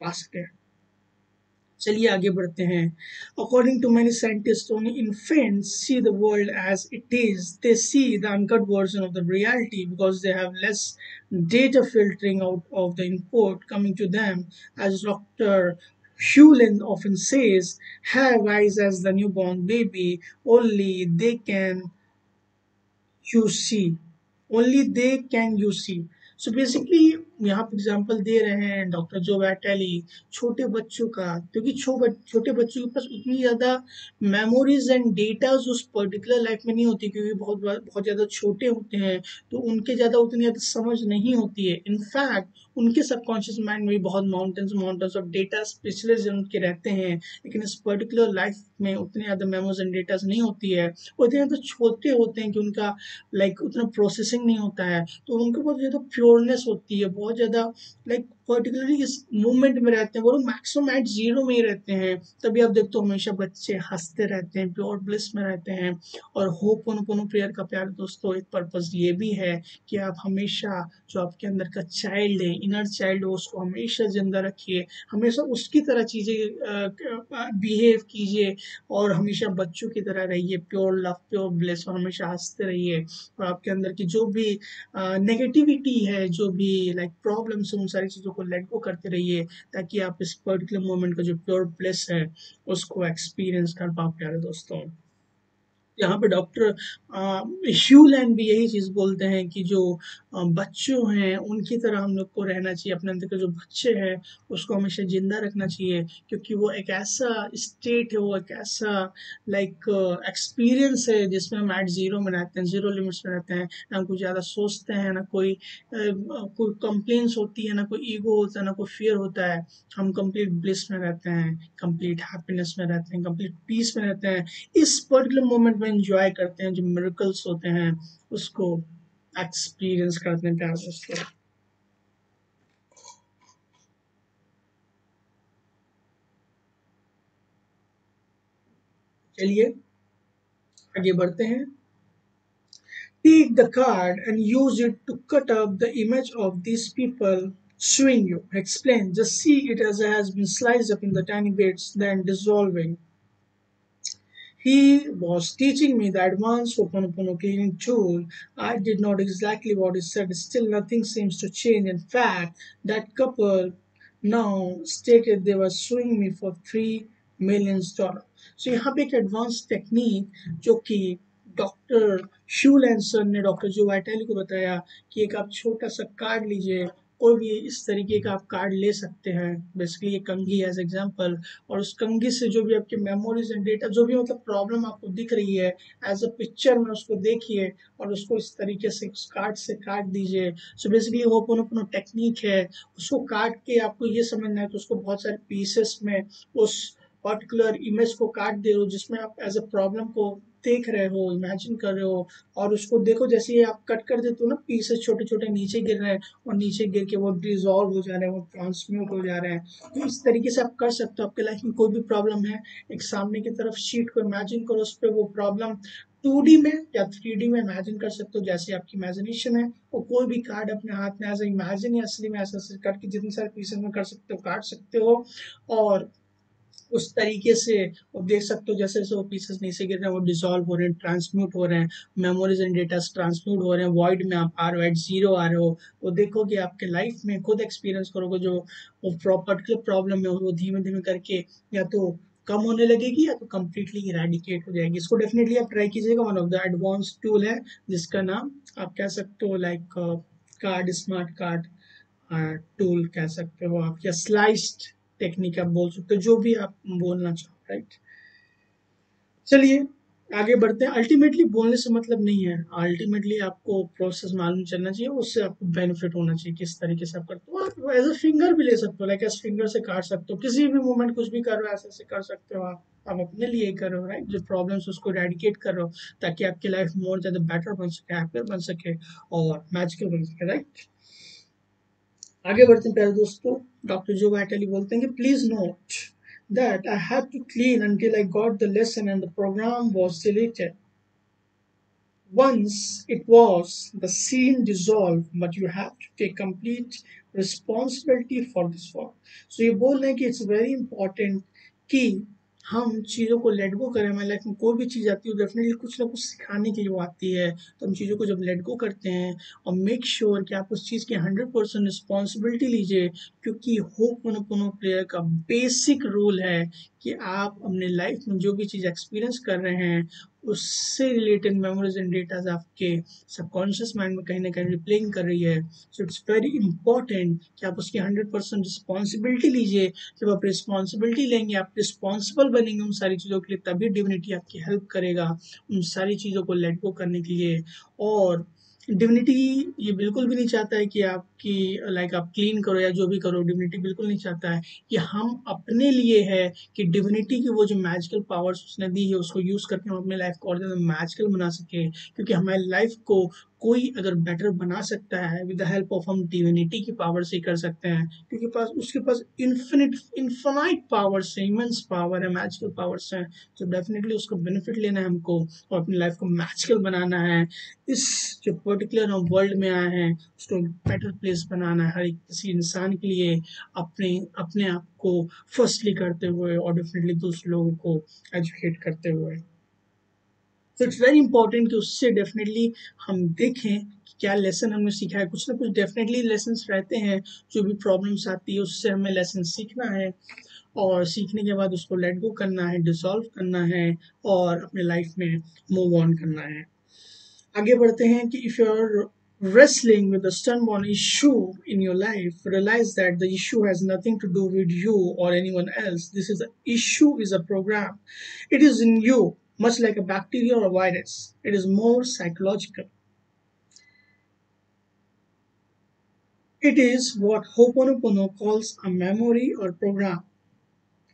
पा सकें। चलिए आगे बढ़ते हैं। According to many scientist, only infants see the world as it is. They see the uncut version of the reality because they have less data filtering out of the input coming to them. As Dr. Hewlin often says, have eyes as the newborn baby, only they can you see, only they can you see. So basically यहाँ पे एग्जांपल दे रहे हैं डॉक्टर जो वैटेली, छोटे बच्चों का, क्योंकि छोटे बच्चों के पास उतनी ज़्यादा मेमोरीज एंड डेटा उस पर्टिकुलर लाइफ में नहीं होती, क्योंकि बहुत ज़्यादा छोटे होते हैं, तो उनके ज़्यादा उतनी ज़्यादा समझ नहीं होती है। इनफैक्ट उनके सबकॉन्शियस माइंड में भी बहुत mountains mountains of data specialist उनके रहते हैं, लेकिन इस पर्टिकुलर लाइफ में उतनी ज़्यादा मेमोरीज एंड डेटाज नहीं होती है। वो इतने ज़्यादा छोटे होते हैं कि उनका उतना प्रोसेसिंग नहीं होता है, तो उनके बहुत ज़्यादा प्योरनेस होती है, बहुत ज़्यादा पर्टिकुलरली इस मूवमेंट में रहते हैं, वो लोग मैक्सिमम एट जीरो में ही रहते हैं। तभी आप देखते हो हमेशा बच्चे हंसते रहते हैं, प्योर ब्लिस में रहते हैं। और होपोनोपोनो प्रेयर का प्यारे दोस्तों एक पर्पस ये भी है कि आप हमेशा जो आपके अंदर का चाइल्ड है, इनर चाइल्ड हो, उसको हमेशा जिंदा रखिए, हमेशा उसकी तरह चीज़ें बिहेव कीजिए, और हमेशा बच्चों की तरह रहिए, प्योर लव, प्योर ब्लिस, और हमेशा हंसते रहिए। और आपके अंदर की जो भी नेगेटिविटी है, जो भी प्रॉब्लम्स है, उन सारी चीज़ों को लेट गो करते रहिए, ताकि आप इस पर्टिकुलर मोमेंट का जो प्योर ब्लिस है उसको एक्सपीरियंस कर पाओ प्यारे दोस्तों। यहाँ पे डॉक्टर ह्यूलैंड भी यही चीज़ बोलते हैं कि जो बच्चों हैं उनकी तरह हम लोग को रहना चाहिए, अपने अंदर के जो बच्चे हैं उसको हमेशा जिंदा रखना चाहिए, क्योंकि वो एक ऐसा स्टेट है, वो एक ऐसा लाइक एक्सपीरियंस है जिसमें हम एट जीरो में रहते हैं, जीरो लिमिट्स में रहते हैं, ना कुछ ज़्यादा सोचते हैं, ना कोई कंप्लेंट्स होती है, ना कोई ईगो होता है, ना कोई फियर होता है। हम कंप्लीट ब्लिस में रहते हैं, कंप्लीट हैप्पीनेस में रहते हैं, कंप्लीट पीस में रहते हैं, इस पर्टिकुलर मोमेंट में एंजॉय करते हैं, जो मिरेकल्स होते हैं उसको एक्सपीरियंस करते हैं प्यार दोस्तों। चलिए आगे बढ़ते हैं। Take the card and use it to cut up the image of these people suing you. Explain. Just see it as it has been sliced up in the tiny bits, then dissolving. He was teaching me the advanced Ho'oponopono cleaning tool. I did not exactly what he said. Still, nothing seems to change. In fact, that couple now stated they were suing me for $3 million. So यहाँ पे एक एडवांस टेक्निक जो कि डॉक्टर शूल सर ने डॉक्टर जो वाइटली को बताया कि एक आप छोटा सा कार्ड लीजिए, कोई भी इस तरीके का आप कार्ड ले सकते हैं, बेसिकली ये कंघी एज एग्जांपल, और उस कंघी से जो भी आपके मेमोरीज एंड डेटा जो भी मतलब प्रॉब्लम आपको दिख रही है एज अ पिक्चर में उसको देखिए और उसको इस तरीके से उस कार्ड से काट दीजिए। सो बेसिकली होपोनोपोनो टेक्निक है, उसको काट के आपको ये समझना है कि उसको बहुत सारे पीसेस में उस पर्टिकुलर इमेज को काट दे रहे हो जिसमें आप एज अ प्रॉब्लम को देख रहे हो, इमेजिन कर रहे हो, और उसको देखो जैसे ये आप कट कर देते हो ना, पीसेस छोटे छोटे नीचे गिर रहे हैं और नीचे गिर के वो डिजॉल्व हो जा रहे हैं, वो ट्रांसम्यूट हो जा रहे हैं। तो इस तरीके से आप कर सकते हो। आपके लाइफ में कोई भी प्रॉब्लम है, एक सामने की तरफ शीट को इमेजिन करो, उस पर वो प्रॉब्लम 2D में या 3D में इमेजिन कर सकते हो, जैसे आपकी इमेजिनेशन है। और कोई भी कार्ड अपने हाथ में ऐसा इमेजिन या असली में ऐसा करके जितने सारे पीसेस में कर सकते हो, काट सकते हो, और उस तरीके से वो देख सकते हो जैसे जैसे वो पीसेस नीचे गिर रहे हैं, वो डिसॉल्व हो रहे हैं, ट्रांसम्यूट हो रहे हैं, मेमोरीज एंड डेटा ट्रांसम्यूट हो रहे हैं, वॉइड में आप आ रहे हो, एट जीरो आ रहे हो। तो देखोगे आपके लाइफ में खुद एक्सपीरियंस करोगे, जो वो पर्टिकुलर प्रॉब्लम है वो धीमे धीमे करके या तो कम होने लगेगी या तो कम्प्लीटली इरेडिकेट हो जाएगी। इसको डेफिनेटली आप ट्राई कीजिएगा। One of the advance tool है जिसका नाम आप कह सकते हो like card, smart card tool कह सकते हो आप, या स्लाइस्ड टेक्निक आप बोल सकते हो, जो भी आप बोलना चाहो, राइट। चलिए आगे बढ़ते हैं। अल्टीमेटली बोलने से मतलब नहीं है, अल्टीमेटली आपको प्रोसेस मालूम चलना चाहिए, उससे आपको बेनिफिट होना चाहिए किस तरीके से आप करते हो। आप एज अ फिंगर भी ले सकते हो, लाइक एज फिंगर से काट सकते हो, किसी भी मोमेंट कुछ भी कर रहे हो ऐसे ऐसे कर सकते हो आप अपने लिए ही कर रहे हो, राइट, जो प्रॉब्लम्स उसको रेडिकेट कर रहे हो ताकि आपकी लाइफ मोर ज्यादा बेटर बन सके, हैप्पियर बन सके और मैजिकल बन सके, राइट। आगे बढ़ते हैं प्यारे दोस्तों। डॉक्टर जो वाइटली बोलते हैं कि please note that I had to clean until I got the lesson and the program was deleted. Once it was, the scene dissolved, but you have to take complete responsibility for this work. So ये बोल रहे हैं कि it's very important कि हम चीज़ों को लेट गो करें। हमारी लाइफ में कोई भी चीज़ आती है डेफिनेटली कुछ ना कुछ सिखाने के लिए वो आती है, तो हम चीज़ों को जब लेट गो करते हैं और मेक श्योर कि आप उस चीज़ की 100% रिस्पॉन्सिबिलिटी लीजिए, क्योंकि होपोनोपोनो प्लेयर का बेसिक रूल है कि आप अपने लाइफ में जो भी चीज़ एक्सपीरियंस कर रहे हैं उससे रिलेटेड मेमोरीज एंड डेटाज आपके सबकॉन्शियस माइंड में कहीं ना कहीं रिप्लेइंग कर रही है। सो इट्स वेरी इंपॉर्टेंट कि आप उसकी 100% रिस्पॉन्सिबिलिटी लीजिए। जब आप रिस्पॉन्सिबिलिटी लेंगे, आप रिस्पॉन्सिबल बनेंगे उन सारी चीज़ों के लिए, तभी डिविनिटी आपकी हेल्प करेगा उन सारी चीज़ों को लेट गो करने के लिए। और डिविनिटी ये बिल्कुल भी नहीं चाहता है कि आपकी लाइक आप क्लीन करो या जो भी करो, डिविनिटी बिल्कुल नहीं चाहता है। कि हम अपने लिए है कि डिविनिटी की वो जो मैजिकल पावर्स उसने दी है उसको यूज करके हम अपने लाइफ को और ज़्यादा मैजिकल बना सके, क्योंकि हमारी लाइफ को कोई अगर बेटर बना सकता है विद द हेल्प ऑफ, हम डिविनिटी की पावर से ही कर सकते हैं, क्योंकि पास उसके पास इन्फिनाइट पावर्स है, इमेंस पावर है, मैजिकल पावर्स हैं। तो डेफिनेटली उसको बेनिफिट लेना है हमको और अपनी लाइफ को मैजिकल बनाना है। इस जो पर्टिकुलर हम वर्ल्ड में आए हैं उसको बेटर प्लेस बनाना है हर एक किसी इंसान के लिए, अपने अपने आप को फर्स्टली करते हुए और डेफिनेटली दूसरे लोगों को एजुकेट करते हुए। तो इट्स वेरी इंपॉर्टेंट कि उससे डेफिनेटली हम देखें कि क्या लेसन हमने सीखा है, कुछ ना कुछ डेफिनेटली लेसन्स रहते हैं। जो भी प्रॉब्लम्स आती है उससे हमें लेसन सीखना है, और सीखने के बाद उसको लेट गो करना है, डिसॉल्व करना है, और अपने लाइफ में मूव ऑन करना है। आगे बढ़ते हैं कि if you are wrestling with a stubborn issue in your life, realize that the issue has nothing to do with you or anyone else. This is a issue is a program. It is in you, much like a bacteria or a virus. It is more psychological. It is what Ho'oponopono calls a memory or program.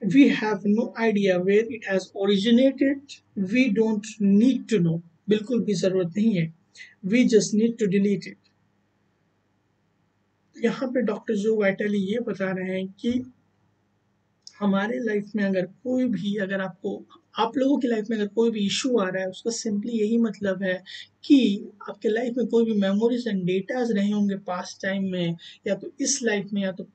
We have no idea where it has originated. We don't need to know. बिल्कुल भी जरूरत नहीं है. We just need to delete it. यहाँ पे डॉक्टर जो वाइटली ये बता रहे हैं कि हमारे लाइफ में अगर कोई भी, अगर आपको, आप लोगों की लाइफ में अगर कोई भी इशू आ रहा है, उसका सिंपली यही मतलब है कि आपके लाइफ में कोई भी मेमोरीज एंड डेटाज रहे होंगे पास्ट टाइम में, या तो इस लाइफ में, या तो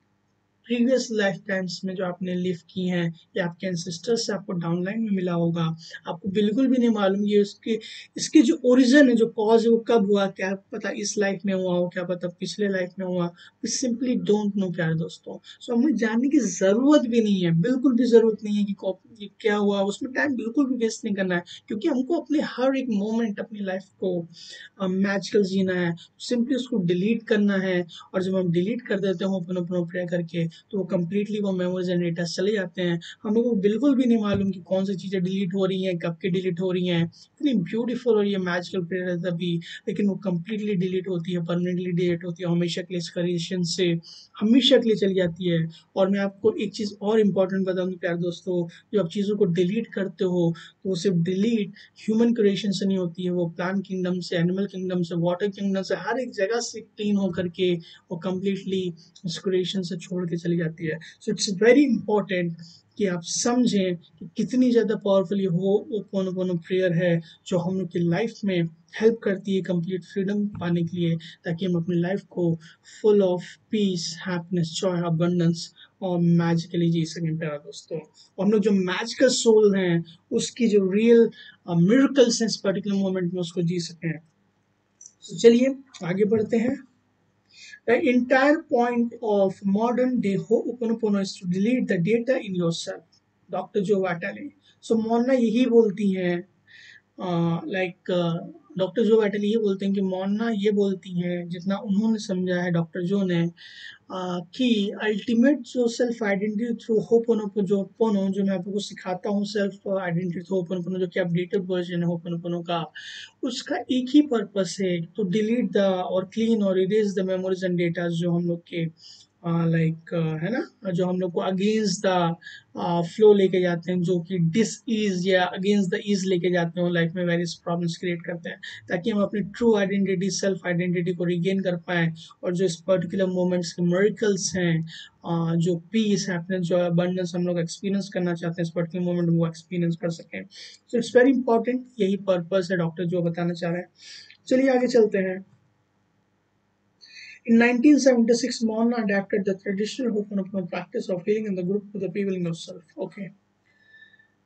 प्रीवियस लाइफ टाइम्स में जो आपने लिव की हैं, या आपके एंसेस्टर्स से आपको डाउनलाइन में मिला होगा। आपको बिल्कुल भी नहीं मालूम ये उसके, इसके जो ओरिजिन है, जो कॉज है, वो कब हुआ, क्या पता इस लाइफ में हुआ हो, क्या पता पिछले लाइफ में हुआ। वी सिंपली डोंट नो प्यारे दोस्तों। सो हमें जानने की ज़रूरत भी नहीं है, बिल्कुल भी ज़रूरत नहीं है कि ये क्या हुआ, उसमें टाइम बिल्कुल भी वेस्ट नहीं करना है, क्योंकि हमको अपने हर एक मोमेंट अपनी लाइफ को मैजिकल जीना है। सिंपली उसको डिलीट करना है, और जब हम डिलीट कर देते हैं ओपन ओपन प्रेयर करके, तो वो कम्प्लीटली वो मेमोरीज एंड डेटा चले जाते हैं। हमें को बिल्कुल भी नहीं मालूम कि कौन सी चीज़ें डिलीट हो रही हैं, कब की डिलीट हो रही हैं। इतनी ब्यूटीफुल और ये मैजिकल प्रेयर है तभी, लेकिन वो कम्प्लीटली डिलीट होती है, परमानेंटली डिलीट होती है, हमेशा के लिए इस क्रिएशन से हमेशा के लिए चली जाती है। और मैं आपको एक चीज़ और इम्पोर्टेंट बताऊंगी प्यारे दोस्तों, जब आप चीज़ों को डिलीट करते हो, तो वो सिर्फ डिलीट ह्यूमन क्रिएशन से नहीं होती है, वो प्लांट किंगडम से, एनिमल किंगडम से, वाटर किंगडम से, हर एक जगह से क्लीन होकर के वो कम्प्लीटली उस क्रिएशन से छोड़ के चली जाती है। सो इट्स वेरी इंपॉर्टेंट कि आप समझें कि कितनी ज़्यादा पावरफुल ये हो ओपन प्रेयर है, जो हम लोग की लाइफ में हेल्प करती है कंप्लीट फ्रीडम पाने के लिए, ताकि हम अपनी लाइफ को full of peace, happiness, Joy, abundance और मैजिकली जी सकें प्यारा दोस्तों। और हम लोग जो मैजिकल सोल हैं, उसकी जो रियल मिरेकल्स हैं इस पर्टिकुलर मोमेंट में, उसको जी सकें। तो चलिए आगे बढ़ते हैं। The entire point of modern day Ho'oponopono is to delete the data in yourself. Doctor जो वाटाली, सो मोना यही बोलती हैं, लाइक डॉक्टर जो वाटली ये बोलते हैं कि मोना ये बोलती हैं, जितना उन्होंने समझा है डॉक्टर जो ने, कि अल्टीमेट जो सेल्फ आइडेंटिटी थ्रू होपोनोपो, जो पोनो जो मैं आपको सिखाता हूँ, सेल्फ आइडेंटिटी थ्रू होपोनोपो, जो कि अपडेटेड वर्जन है होपोनोपो का, उसका एक ही पर्पस है, तो डिलीट द और क्लीन और erase the memories and data जो हम लोग के लाइक है ना, जो हम लोग को अगेंस्ट द फ्लो लेके जाते हैं, जो कि डिस ईज या अगेंस्ट द ईज लेके जाते हैं, लाइफ में वेरियस प्रॉब्लम्स क्रिएट करते हैं, ताकि हम अपनी ट्रू आइडेंटिटी, सेल्फ आइडेंटिटी को रिगेन कर पाएं, और जो इस पर्टिकुलर मोमेंट्स के मिरेकल्स हैं, जो पीस, हैप्पीनेस, जो अबंडेंस हम लोग एक्सपीरियंस करना चाहते हैं इस पर्टिकुलर मोमेंट में, वो एक्सपीरियंस कर सकें। सो इट्स वेरी इंपॉर्टेंट, यही पर्पस है डॉक्टर जो बताना चाह रहे हैं। चलिए आगे चलते हैं। In 1976, Mona adapted the traditional Ho'oponopono practice of healing in the group to the people in yourself. Okay.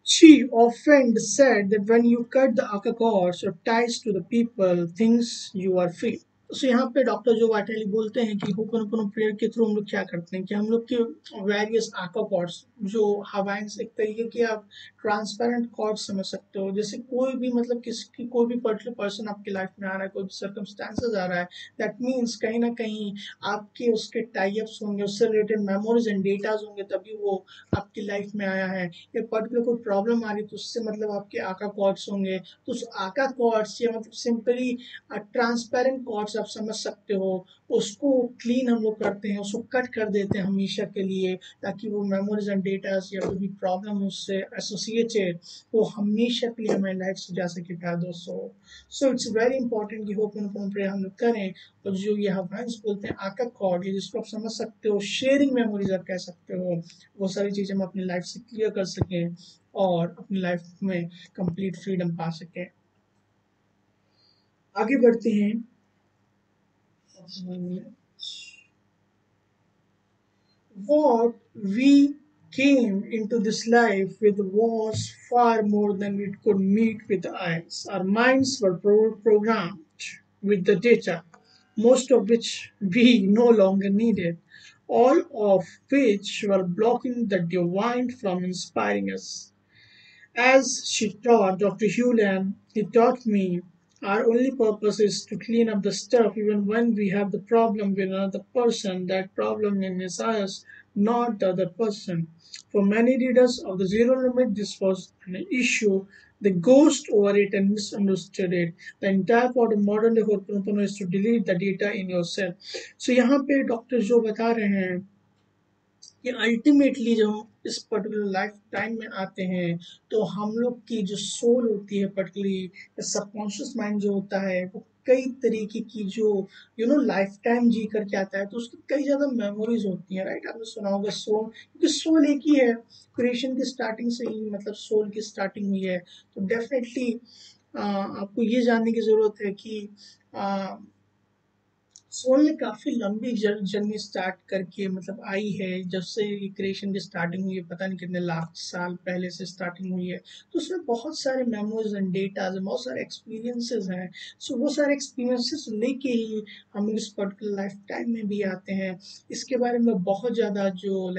She often said that when you cut the aka cords or ties to the people, things you are free. सो यहाँ पे डॉक्टर जो वाटेली बोलते हैं कि होपोनोपोनो प्रेयर के थ्रू हम लोग क्या करते हैं, कि हम लोग के वेरियस आका कॉर्ड्स, जो हवाइंस, एक तरीके की आप ट्रांसपेरेंट कॉर्ड्स समझ सकते हो, जैसे कोई भी, मतलब किसी कोई भी पर्टिकुलर पर्सन आपकी लाइफ में आ रहा है, कोई भी सर्कमस्टांसेस आ रहा है, दैट मीन्स कहीं ना कहीं आपके उसके टाइप्स होंगे, उससे रिलेटेड मेमोरीज एंड डेटाज होंगे, तभी वो आपकी लाइफ में आया है। या पर्टिकुलर कोई प्रॉब्लम आ रही है, तो उससे मतलब आपके आका कॉर्ड्स होंगे, तो उस आका कॉर्ड्स या मतलब सिंपली ट्रांसपेरेंट कॉर्ड्स आप समझ सकते हो, उसको क्लीन हम लोग करते हैं, उसको कट कर देते हैं हमेशा के लिए, ताकि वो मेमोरीज एंड डेटास या कोई भी प्रॉब्लम उससे एसोसिएटेड, वो हमेशा के लिए हमारी लाइफ से जा सके प्यारे दोस्तों। सो इट्स वेरी इंपॉर्टेंट कि होपोनोपोनो प्रेयर हम लोग करें, और जो ये हवाइंस बोलते हैं आका कॉर्ड, जिसको आप समझ सकते हो, शेयरिंग मेमोरीज आप कह सकते हो, वो सारी चीज़ें हम अपनी लाइफ से क्लियर कर सकें, और अपनी लाइफ में कंप्लीट फ्रीडम पा सकें। आगे बढ़ते हैं। What we came into this life with was far more than we could meet with the eyes. Our minds were programmed with the data. most of which we no longer needed, all of which were blocking the divine from inspiring us. As she taught Dr. Hewland, he taught me our only purpose is to clean up the stuff even when we have the problem with another person. That problem is us, not the other person. For many readers of the Zero Limit, this was an issue. They ghost over it and misunderstood it. The entire part of modern day Ho'oponopono is to delete the data in yourself. So यहाँ पे डॉक्टर जो बता रहे हैं कि अल्टीमेटली जब हम इस पर्टिकुलर लाइफ टाइम में आते हैं तो हम लोग की जो सोल होती है पर्टिकुलरली सबकॉन्शियस माइंड जो होता है वो कई तरीके की जो लाइफ टाइम जी करके आता है तो उसकी कई ज़्यादा मेमोरीज होती हैं, राइट? आपने सुना होगा सोल, क्योंकि सोल एक ही है, क्रिएशन की स्टार्टिंग से ही मतलब सोल की स्टार्टिंग हुई है। तो डेफिनेटली आपको ये जानने की ज़रूरत है कि सोल ने काफी लंबी जर्नी स्टार्ट करके मतलब आई है, जब से ये क्रिएशन की स्टार्टिंग हुई है पता नहीं कितने लाख साल पहले से स्टार्टिंग हुई है। तो उसमें बहुत सारे मेमोरीज एंड डेटाज बहुत सारे एक्सपीरियंसेस हैं। सो वो सारे एक्सपीरियंसेस लेके ही हम लोग इस पर्टिकुलर लाइफ टाइम में भी आते हैं। इसके बारे में बहुत ज़्यादा जो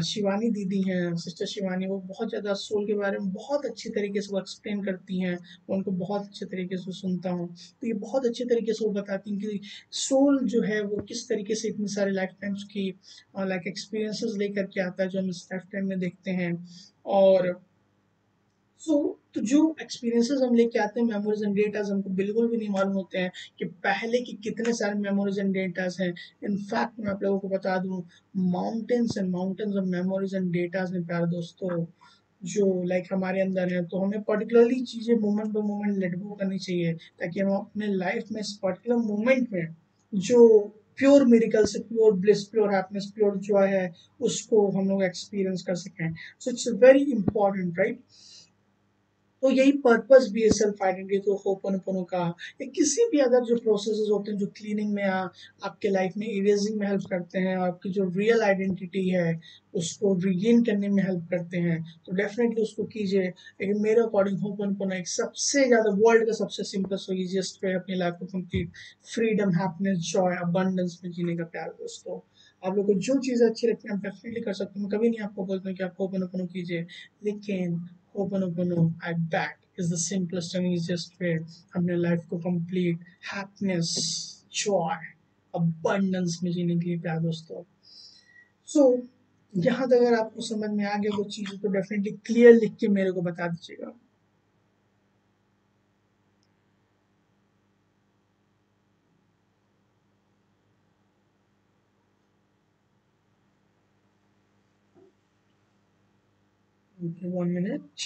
शिवानी दीदी हैं, सिस्टर शिवानी, वो बहुत ज़्यादा सोल के बारे में बहुत अच्छी तरीके से वो एक्सप्लेन करती हैं। मैं उनको बहुत अच्छे तरीके से सुनता हूँ, तो ये बहुत अच्छे तरीके से वो बताती हैं कि सोल जो है वो किस तरीके से इतनी सारी लाइफ टाइम्स की एक्सपीरियंसेस लेकर के आता है जो हम इस लाइफ टाइम में देखते हैं। और सो तो जो एक्सपीरियंसेस हम लेके आते हैं मेमोरीज एंड डेटाज हमको बिल्कुल भी नहीं मालूम होते हैं कि पहले की कितने सारे मेमोरीज एंड डेटाज हैं। इनफैक्ट मैं आप लोगों को बता दूं, mountains and mountains of memories and datas हैं प्यारे दोस्तों, जो हमारे अंदर है। तो हमें पर्टिकुलरली चीज़ें moment bye moment let go करनी चाहिए ताकि हम अपने लाइफ में इस पर्टिकुलर मोमेंट में जो प्योर मिरेकल से pure bliss pure happiness pure Joy है उसको हम लोग एक्सपीरियंस कर सकें। सो इट्स वेरी इंपॉर्टेंट, राइट? तो यही पर्पस भी है सेल्फ आइडेंटिटी तो होपनोपोनो का, या किसी भी अदर जो प्रोसेसेस होते हैं जो क्लीनिंग में आपके लाइफ में इरेजिंग में हेल्प करते हैं और आपकी जो रियल आइडेंटिटी है उसको रिगेन करने में हेल्प करते हैं। तो डेफिनेटली उसको कीजिए। लेकिन मेरे अकॉर्डिंग होपनोपोनो एक सबसे ज़्यादा वर्ल्ड का सबसे सिंपलेस्ट और इजिएस्ट वे अपनी लाइफ को complete freedom happiness Joy abundance में जीने का। प्यार दोस्तों, आप लोग को जो चीज़ें अच्छी लगती हैं आप डेफिनेटली कर सकते हैं। मैं कभी नहीं आपको बोलता हूँ कि आप होपनोपोनो कीजिए, लेकिन Ho'oponopono, I bet, is the simplest and easiest way अपने लाइफ को कंप्लीट हैप्पीनेस जॉय अबंडेंस में जीने के लिए। प्यार दोस्तों, सो यहाँ तक अगर आपको समझ में आ गया वो चीज़ तो डेफिनेटली क्लियर लिख के मेरे को बता दीजिएगा। Okay, 1 minute.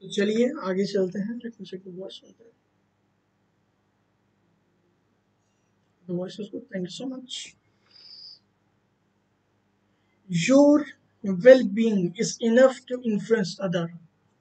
तो चलिए आगे चलते हैं। Let me check the voice सुनते हैं the voice is good, thank you so much. Your well being is enough to influence other.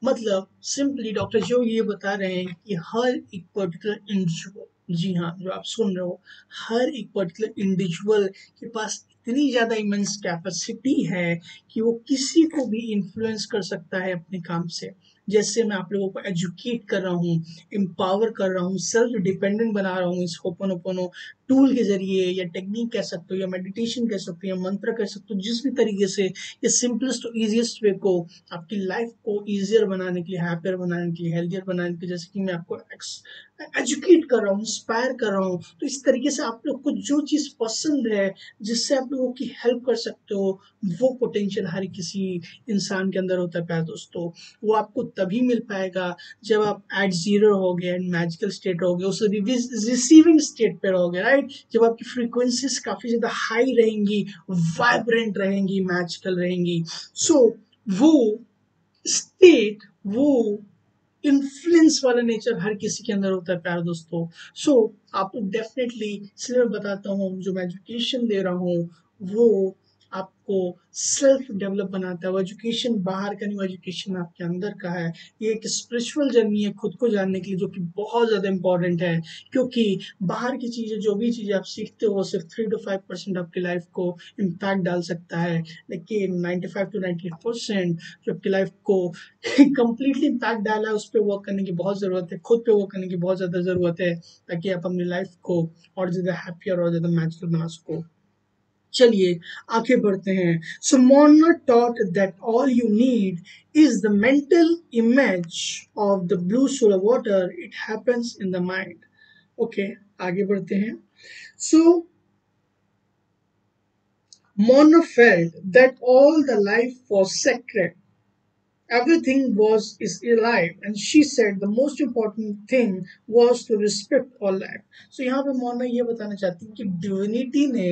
मतलब सिंपली डॉक्टर जो ये बता रहे हैं कि हर एक पर्टिकुलर इंडिविजुअल, जी हाँ जो आप सुन रहे हो, हर एक पर्टिकुलर इंडिविजुअल के पास इतनी ज़्यादा इमेंस कैपेसिटी है कि वो किसी को भी इन्फ्लुएंस कर सकता है अपने काम से। जैसे मैं आप लोगों को एजुकेट कर रहा हूँ, एम्पावर कर रहा हूँ, सेल्फ डिपेंडेंट बना रहा हूँ इस होपोनोपोनो टूल के जरिए, या टेक्निक कह सकते हो, या मेडिटेशन कह सकते हो, या मंत्र कह सकते हो, जिस भी तरीके से ये सिंपलेस्ट और इजीएस्ट वे को आपकी लाइफ को ईजियर बनाने के लिए, हैप्पियर बनाने के लिए, हेल्थियर बनाने के लिए, जैसे कि मैं आपको एजुकेट कर रहा हूँ, इंस्पायर कर रहा हूँ, तो इस तरीके से आप लोग को जो चीज़ पसंद है जिससे आप लोगों की हेल्प कर सकते हो, वो पोटेंशियल हर किसी इंसान के अंदर होता है। प्यार दोस्तों, वो आपको तभी मिल पाएगा जब आप एट जीरो रहोगे एंड मैजिकल स्टेट रहोगे, उस रिसीविंग स्टेट पे रहोगे, राइट? जब आपकी फ्रीक्वेंसीज काफ़ी ज़्यादा हाई रहेंगी, वाइब्रेंट रहेंगी, मैजिकल रहेंगी, सो वो स्टेट, वो इन्फ्लुएंस वाला नेचर हर किसी के अंदर होता है। प्यार दोस्तों, सो आपको डेफिनेटली इसलिए मैं बताता हूँ जो मैं एजुकेशन दे रहा हूँ वो आपको सेल्फ डेवलप बनाता है। वो एजुकेशन बाहर का नहीं, वो एजुकेशन आपके अंदर का है। ये एक स्पिरिचुअल जर्नी है खुद को जानने के लिए, जो कि बहुत ज़्यादा इंपॉर्टेंट है, क्योंकि बाहर की चीज़ें, जो भी चीज़ें आप सीखते हो, वो सिर्फ 3 to 5% आपकी लाइफ को इम्पैक्ट डाल सकता है, लेकिन 95 to 98% जो आपकी लाइफ को कंप्लीटली इम्पैक्ट डाला है, उस पर वर्क करने की बहुत ज़रूरत है, खुद पे वर्क करने की बहुत ज़्यादा ज़रूरत है, ताकि आप अपनी लाइफ को और ज़्यादा हैप्पियर और ज़्यादा मैजिकल बना सको। चलिए आगे बढ़ते हैं। सो Mona taught that all you need is the mental image of the blue soda water. It happens in the mind. Okay, आगे बढ़ते हैं। सो Mona felt that all the life was sacred. Everything was is alive, and she said the most important thing was to respect all life. So यहाँ पे मोना ये बताना चाहती है कि डिविनिटी ने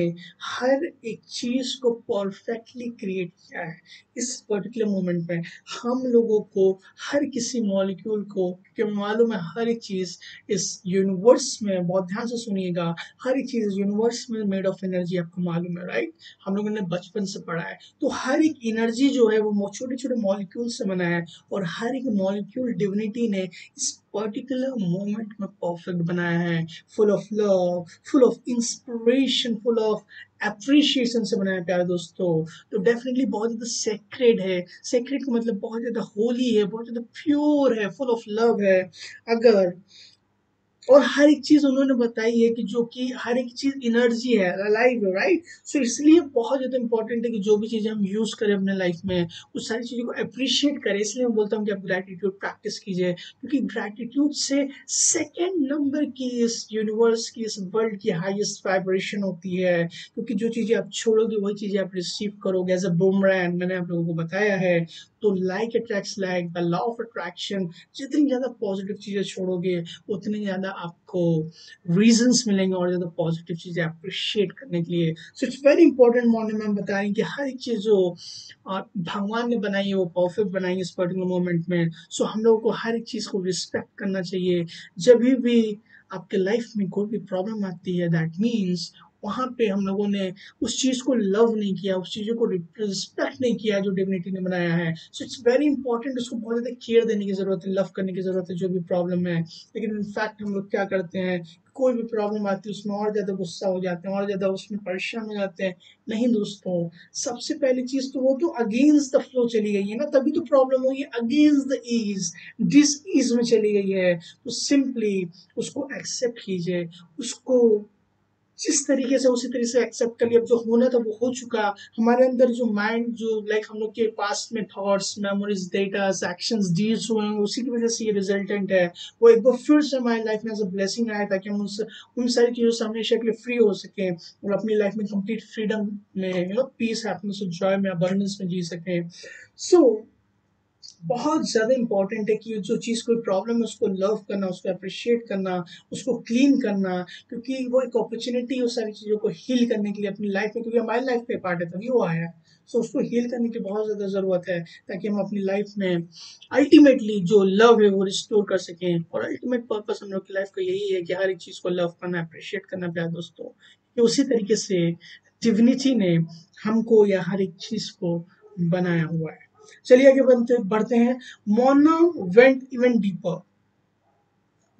हर एक चीज को परफेक्टली क्रिएट किया है। इस पर्टिकुलर मोमेंट में हम लोगों को, हर किसी मॉलिक्यूल को, क्योंकि मालूम है हर एक चीज इस यूनिवर्स में, बहुत ध्यान से सुनिएगा, हर एक चीज यूनिवर्स में मेड ऑफ एनर्जी, आपको मालूम है राइट, हम लोगों ने बचपन से पढ़ा है। तो हर एक एनर्जी जो है वो छोटे छोटे मॉलिक्यूल से बना है, और हर एक मॉलिक्यूल डिविनिटी ने इस पर्टिकुलर मोमेंट में परफेक्ट बनाया है, full of love, full of inspiration, full of appreciation से बनाया है प्यारे दोस्तों। तो डेफिनेटली बहुत ज़्यादा सेक्रेड है। सेक्रेड का मतलब बहुत ज़्यादा होली है, बहुत ज़्यादा प्योर है, फुल ऑफ लव है। अगर और हर एक चीज उन्होंने बताई है कि जो कि हर एक चीज एनर्जी है, लाइफ है राइट। सो इसलिए बहुत ज्यादा इंपॉर्टेंट है कि जो भी चीजें हम यूज करें अपने लाइफ में, उस सारी चीजों को अप्रिशिएट करें। इसलिए मैं बोलता हूँ कि आप ग्रैटिट्यूड प्रैक्टिस कीजिए, क्योंकि ग्रैटिट्यूड से सेकेंड नंबर की इस यूनिवर्स की, इस वर्ल्ड की हाईएस्ट वाइब्रेशन होती है, क्योंकि जो चीजें आप छोड़ोगे वही चीजें आप रिसीव करोगे एज अ बूमरैंग। मैंने आप लोगों को बताया है। तो like attracts like, the law of attraction. जितनी ज्यादा पॉजिटिव चीजें छोड़ोगे, उतनी ज़्यादा आपको रीजंस मिलेंगे और ज़्यादा पॉजिटिव चीज़ें अप्रिशिएट करने के लिए। सो इट्स वेरी इंपॉर्टेंट। मॉर्निंग में हम बता रहे हैं कि हर एक चीज़ जो भगवान ने बनाई है वो परफेक्ट बनाई है इस पर्टिकुलर मोमेंट में। सो हम लोगों को हर एक चीज़ को रिस्पेक्ट करना चाहिए। जब भी आपके लाइफ में कोई भी प्रॉब्लम आती है, दैट मीन्स वहाँ पे हम लोगों ने उस चीज़ को लव नहीं किया, उस चीज़ों को रिस्पेक्ट नहीं किया जो डिविनिटी ने बनाया है। सो इट्स वेरी इंपॉर्टेंट, उसको बहुत ज़्यादा केयर देने की ज़रूरत है, लव करने की ज़रूरत है जो भी प्रॉब्लम है। लेकिन इनफैक्ट हम लोग क्या करते हैं, कोई भी प्रॉब्लम आती है उसमें और ज़्यादा गुस्सा हो जाते हैं, और ज़्यादा उसमें परेशान हो जाते हैं। नहीं दोस्तों, सबसे पहली चीज़ तो वो तो अगेंस्ट द फ्लो चली गई है ना, तभी तो प्रॉब्लम हुई है। Against the ease, dis ease में चली गई है। तो सिंपली उसको एक्सेप्ट कीजिए, उसको जिस तरीके से उसी तरीके से एक्सेप्ट कर लिया। अब जो होना था वो हो चुका। हमारे अंदर जो माइंड, जो लाइक हम लोग के पास में thoughts, memories, data, actions, deeds हुए हैं, उसी की वजह से ये रिजल्टेंट है। वो एक बार फिर से हमारी लाइफ में एज अ ब्लेसिंग आया, ताकि हम उन सारी चीज़ों से हमेशा के लिए फ्री हो सकें, और अपनी लाइफ में कंप्लीट फ्रीडम में, पीस, हैप्पीनेस और जॉय में, अबंडेंस में जी सकें। सो बहुत ज़्यादा इंपॉर्टेंट है कि जो चीज़, कोई प्रॉब्लम है उसको लव करना, उसको अप्रिशिएट करना, उसको क्लीन करना, क्योंकि वो एक अपॉर्चुनिटी है उस सारी चीज़ों को हील करने के लिए अपनी लाइफ में, क्योंकि हमारी लाइफ का पार्ट है तभी वो आया है। सो उसको हील करने की बहुत ज़्यादा ज़रूरत है, ताकि हम अपनी लाइफ में अल्टीमेटली जो लव है वो रिस्टोर कर सकें। और अल्टीमेट पर्पस हम लोग की लाइफ का यही है कि हर एक चीज़ को लव करना, अप्रिशिएट करना प्यार दोस्तों। कि उसी तरीके से डिविनिटी ने हमको या हर एक चीज़ को बनाया हुआ है। चलिए आगे बढ़ते बढ़ते हैं। Mona went even deeper.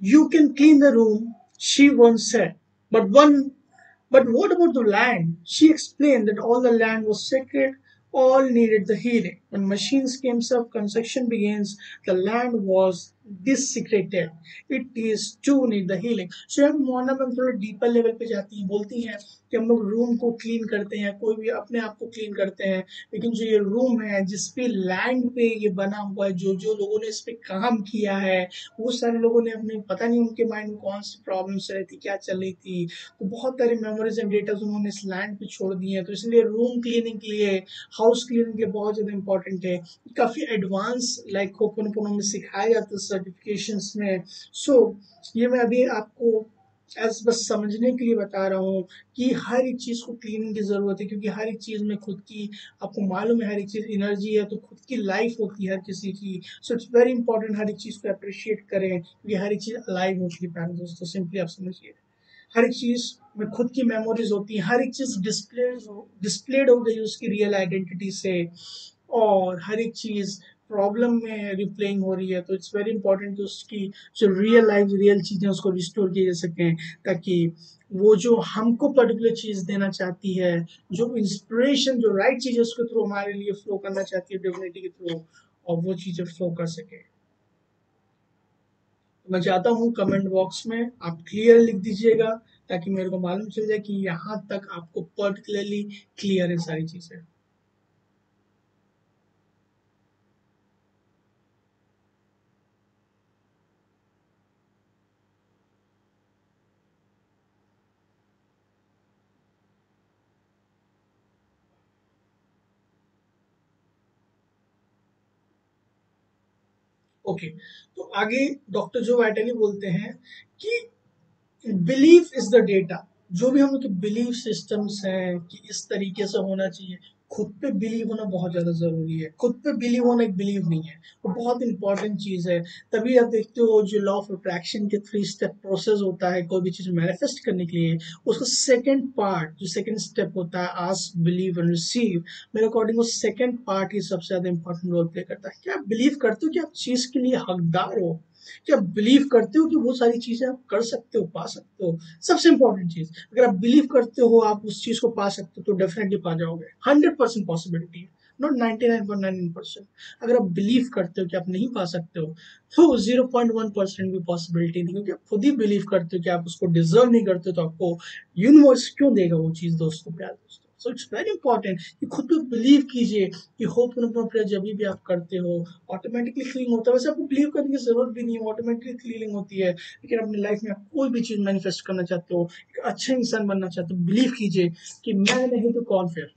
You can clean the room, she once said. But what about the land? She explained that all the land was sacred, all needed the healing. When machines came up, construction begins, the land was desecrated. It is too need the healing. So यहाँ मोना मैम थोड़ा डीपर लेवल पे जाती हैं, बोलती हैं कि हम लोग रूम को क्लीन करते हैं, कोई भी अपने आप को क्लीन करते हैं, लेकिन जो ये रूम है, जिस पे लैंड पे ये बना हुआ है, जो जो लोगों ने इस पे काम किया है, वो सारे लोगों ने अपने, पता नहीं उनके माइंड में कौन सी प्रॉब्लम चल रही थी, क्या चल रही थी, तो बहुत सारी मेमोरीज एंड डेटा उन्होंने इस लैंड पे छोड़ दिए हैं। तो इसलिए रूम क्लीनिंग के लिए, हाउस क्लीनिंग के लिए बहुत ज़्यादा इंपॉर्टेंट है। काफ़ी एडवांस लाइक होपनपोनो में सिखाया जाता है सर्टिफिकेशंस में। सो ये मैं अभी आपको एज बस समझने के लिए बता रहा हूँ कि हर एक चीज़ को क्लीनिंग की ज़रूरत है, क्योंकि हर एक चीज़ में खुद की, आपको मालूम है हर एक चीज़ एनर्जी है, तो खुद की लाइफ होती है हर किसी की। सो इट्स वेरी इंपॉर्टेंट हर एक चीज़ को अप्रिशिएट करें, क्योंकि हर एक चीज़ अलाइव होती है प्यारे दोस्तों, सिंपली आप समझिए। हर एक चीज में खुद की मेमोरीज होती है, हर एक चीज डिस्प्लेड हो गई उसकी रियल आइडेंटिटी से, और हर एक चीज प्रॉब्लम में रिप्लेइंग हो रही है। तो इट्स वेरी इंपॉर्टेंट कि उसकी जो रियल लाइफ रियल चीजें उसको रिस्टोर किए जा सकें, ताकि वो जो हमको पर्टिकुलर चीज देना चाहती है, जो इंस्पिरेशन जो राइट चीज है उसके थ्रू हमारे लिए फ्लो करना चाहती है डिविनिटी के थ्रू, और वो चीजें फ्लो कर सके। मैं चाहता हूँ कमेंट बॉक्स में आप क्लियर लिख दीजिएगा, ताकि मेरे को मालूम चल जाए कि यहाँ तक आपको पर्टिकुलरली क्लियर है सारी चीजें। ओके, तो आगे डॉक्टर जो वाइटली बोलते हैं कि बिलीफ इज द डेटा। जो भी हम लोग के बिलीफ सिस्टम्स हैं कि इस तरीके से होना चाहिए, खुद पे बिलीव होना बहुत ज्यादा जरूरी है। खुद पे बिलीव होना एक बिलीव नहीं है, वो बहुत इंपॉर्टेंट चीज है। तभी आप देखते हो जो लॉ ऑफ अट्रैक्शन के 3 स्टेप प्रोसेस होता है कोई भी चीज मैनिफेस्ट करने के लिए, उसका सेकंड पार्ट जो सेकंड स्टेप होता है आस्क बिलीव एंड रिसीव, मेरे अकॉर्डिंग वो सेकंड पार्ट ही सबसे ज्यादा इंपॉर्टेंट रोल प्ले करता है। क्या आप बिलीव करते हो कि आप चीज के लिए हकदार हो? क्या आप बिलीव करते हो कि वो सारी चीजें आप कर सकते हो, पा सकते हो? सबसे इंपॉर्टेंट चीज, अगर आप बिलीव करते हो आप उस चीज को पा सकते हो, तो डेफिनेटली पा जाओगे। 100% पॉसिबिलिटी है, नॉट 99.99%। अगर आप बिलीव करते हो कि आप नहीं पा सकते हो, तो 0.1% भी पॉसिबिलिटी नहीं, क्योंकि आप खुद ही बिलीव करते हो कि आप उसको डिजर्व नहीं करते, तो आपको यूनिवर्स क्यों देगा वो चीज? दोस्तों, प्यार दोस्तों, सो इट्स वेरी इंपॉर्टेंट कि खुद पे बिलीव कीजिए कि होप प्रेयर जब भी आप करते हो ऑटोमेटिकली फीलिंग होता है। वैसे आपको बिलीव करने की जरूरत भी नहीं है, ऑटोमेटिकली फीलिंग होती है। लेकिन अपनी लाइफ में आप कोई भी चीज मैनिफेस्ट करना चाहते हो, एक अच्छा इंसान बनना चाहते हो, बिलीव कीजिए कि मैं नहीं तो कौन फिर,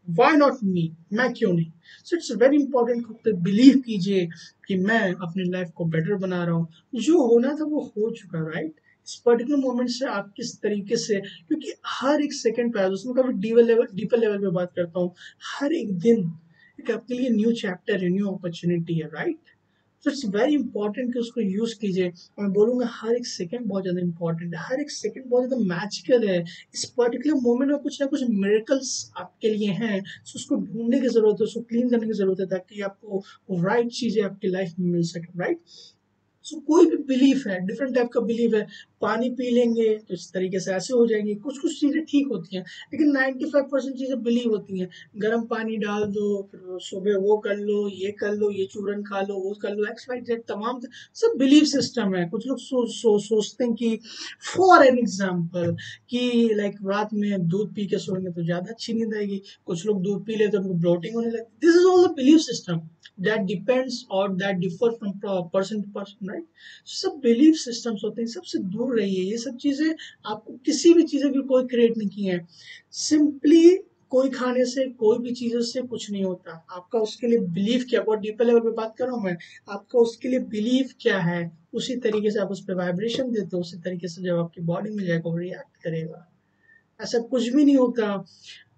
वाई नॉट मी, मैं क्यों नहीं? सो इट्स वेरी इंपॉर्टेंट, खुद पे बिलीव कीजिए कि मैं अपनी लाइफ को बेटर बना रहा हूँ। जो होना था वो हो चुका, राइट? इस पर्टिकुलर मोमेंट से आप किस तरीके से, क्योंकि हर एक सेकंड पे उसमें कभी डीपर लेवल पे बात करता हूँ, हर एक दिन एक आपके लिए न्यू चैप्टर है, न्यू अपॉर्चुनिटी है, राइट? तो इट्स वेरी इंपॉर्टेंट कि उसको यूज कीजिए। मैं बोलूंगा हर एक सेकंड बहुत ज्यादा इंपॉर्टेंट है, हर एक सेकंड बहुत ज्यादा मैजिकल है। इस पर्टिकुलर मोमेंट में कुछ ना कुछ मिरेकल्स आपके लिए हैं, तो उसको ढूंढने की जरूरत है, उसको क्लीन करने की जरूरत है, ताकि आपको राइट चीजें आपकी लाइफ में मिल सके, राइट? सो कोई भी बिलीफ है, डिफरेंट टाइप का बिलीफ है। पानी पी लेंगे तो इस तरीके से ऐसे हो जाएंगे, कुछ कुछ चीजें ठीक होती हैं, लेकिन 95% चीजें बिलीव होती हैं। गर्म पानी डाल दो, फिर सुबह वो कर लो, ये कर लो, ये चूरन खा लो, वो कर लो, एक्स वाई जेड तमाम सब बिलीफ सिस्टम है। कुछ लोग सोचते हैं कि फॉर एन एग्जाम्पल कि लाइक रात में दूध पी के सोएंगे तो ज्यादा अच्छी नींद आएगी। कुछ लोग दूध पी लेते तो उनको ब्लोटिंग होने लगती। This is all the belief system that depends or that differ from person to person, right? सब बिलीफ सिस्टम्स होते हैं, सबसे दूर रहिए। ये सब चीजें आपको किसी भी चीजें की कोई क्रिएट नहीं की है। सिंपली कोई खाने से कोई भी चीजों से कुछ नहीं होता। आपका उसके लिए बिलीफ क्या, बहुत डीपर लेवल पे बात कर रहा हूँ मैं, आपका उसके लिए बिलीफ क्या है, उसी तरीके से आप उस पर वाइब्रेशन देते हो, उसी तरीके से जब आपकी बॉडी में जाएगा वो रिएक्ट करेगा। ऐसा कुछ भी नहीं होता।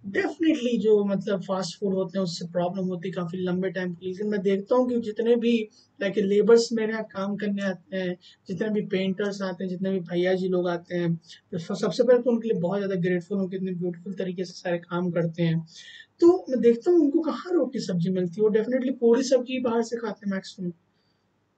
डेफिनेटली जो मतलब फास्ट फूड होते हैं उससे प्रॉब्लम होती है काफी लंबे टाइम के लिए, लेकिन मैं देखता हूँ कि जितने भी लाइक लेबर्स मेरे यहाँ काम करने आते हैं, जितने भी पेंटर्स आते हैं, जितने भी भैया जी लोग आते हैं, तो सबसे पहले तो उनके लिए बहुत ज्यादा ग्रेटफुल हूँ, कितने ब्यूटीफुल तरीके से सारे काम करते हैं। तो मैं देखता हूँ उनको कहाँ रोटी सब्जी मिलती है, वो डेफिनेटली पूरी सब्जी बाहर से खाते हैं मैक्सिमम,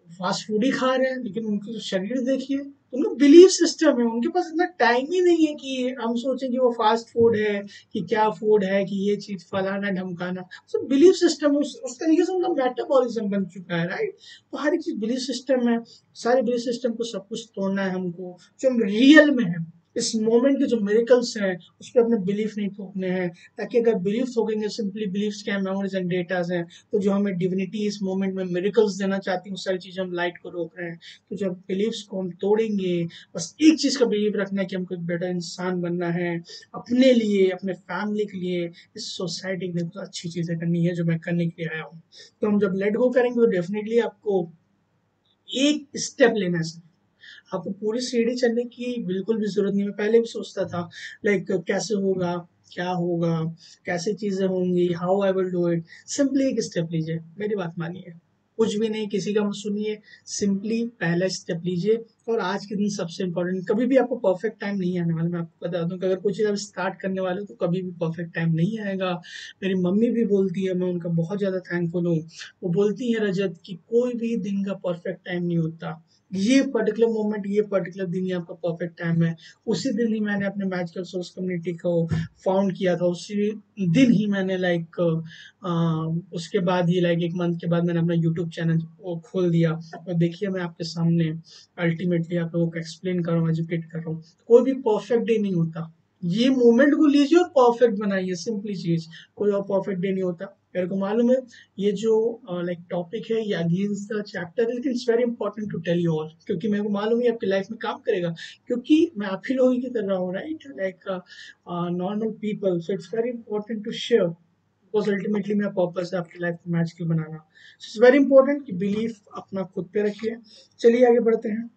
फास्ट फूड ही खा रहे हैं। लेकिन उनके जो शरीर देखिए, तो उनका बिलीफ सिस्टम है, उनके पास इतना टाइम ही नहीं है कि हम सोचें कि वो फास्ट फूड है, कि क्या फूड है, कि ये चीज फलाना ढमकाना। सब बिलीफ सिस्टम है, उस तरीके से उनका मेटाबॉलिज्म बन चुका है, राइट? तो हर एक चीज बिलीफ सिस्टम है। सारे बिलीफ सिस्टम को सब कुछ तोड़ना है हमको, जो हम रियल में है, इस मोमेंट के जो मेरिकल्स हैं उस पर अपने बिलीफ नहीं थोपने हैं। ताकि अगर बिलीफ थोकेंगे, सिंपली बिलीफ्स क्या, मेमोरीज एंड डेटाज हैं, तो जो हमें डिविनिटी इस मोमेंट में मिरेकल्स देना चाहती है, वो सारी चीजें हम लाइट को रोक रहे हैं। तो जब बिलीव्स को हम तोड़ेंगे, बस एक चीज का बिलीव रखना है कि हमको एक बेटर इंसान बनना है, अपने लिए, अपने फैमिली के लिए, इस सोसाइटी के लिए कुछ अच्छी चीजें करनी है, जो मैं करने के लिए आया हूँ। तो हम जब लेट गो करेंगे तो डेफिनेटली आपको एक स्टेप लेना है। आपको पूरी सीढ़ी चढ़ने की बिल्कुल भी जरूरत नहीं। मैं पहले भी सोचता था लाइक कैसे होगा, क्या होगा, कैसे चीजें होंगी, how I will do it. Simply एक स्टेप लीजिए, मेरी बात मानिए। कुछ भी नहीं, किसी का मत सुनिए, सिंपली पहला स्टेप लीजिए। और आज के दिन सबसे इंपॉर्टेंट, कभी भी आपको परफेक्ट टाइम नहीं आने वाला। मैं आपको बता दूं कि अगर कुछ चीज़ आप स्टार्ट करने वाले हो तो कभी भी परफेक्ट टाइम नहीं आएगा। मेरी मम्मी भी बोलती है, मैं उनका बहुत ज़्यादा थैंकफुल हूँ। वो बोलती है रजत कि कोई भी दिन का परफेक्ट टाइम नहीं होता, ये पर्टिकुलर मोमेंट, ये पर्टिकुलर दिन ही आपका परफेक्ट टाइम है। उसी दिन ही मैंने अपने मैजिकल सोर्स कम्युनिटी को फाउंड किया था, उसी दिन ही मैंने लाइक उसके बाद ही लाइक 1 मंथ के बाद मैंने अपना यूट्यूब चैनल वो खोल दिया। और देखिए मैं आपके सामने अल्टीमेटली आप लोगों को एक्सप्लेन कर रहा हूँ, एजुकेट कर रहा हूँ। कोई भी परफेक्ट डे नहीं होता, ये मोमेंट को लीजिए और परफेक्ट बनाइए, सिंपली चीज। कोई और परफेक्ट डे नहीं होता। मेरे को मालूम है ये जो लाइक टॉपिक है ये अगेंस्ट द चैप्टर, लेकिन it's very important to tell you all, क्योंकि मेरे को मालूम है आपकी लाइफ में काम करेगा। क्योंकि मैं आप ही लोगों की तरह हूँ, right, like normal people, so it's very important to share, because ultimately मेरा पर्पस है आपकी लाइफ को मैजिकल बनाना। सो इट्स वेरी इंपॉर्टेंट कि बिलीफ अपना खुद पे रखिए। चलिए आगे बढ़ते हैं।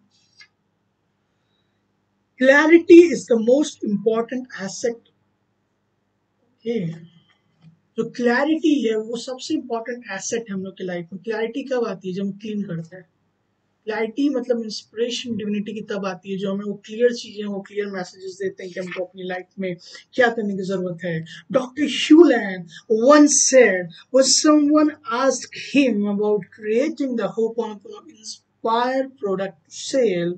Clarity is the most important asset. जो क्लैरिटी है वो सबसे इंपॉर्टेंट एसेट है हम लोग की लाइफ में। क्लैरिटी कब आती है? जब हम क्लीन करते हैं। क्लैरिटी मतलब इंस्पिरेशन डिविनिटी की तब आती है जो हमें वो क्लियर चीजें, वो क्लियर मैसेजेस देते हैं कि हमको अपनी लाइफ में क्या करने की जरूरत है। Doctor Hew Len once said when someone asked him about creating the Ho'oponopono inspired product to sell,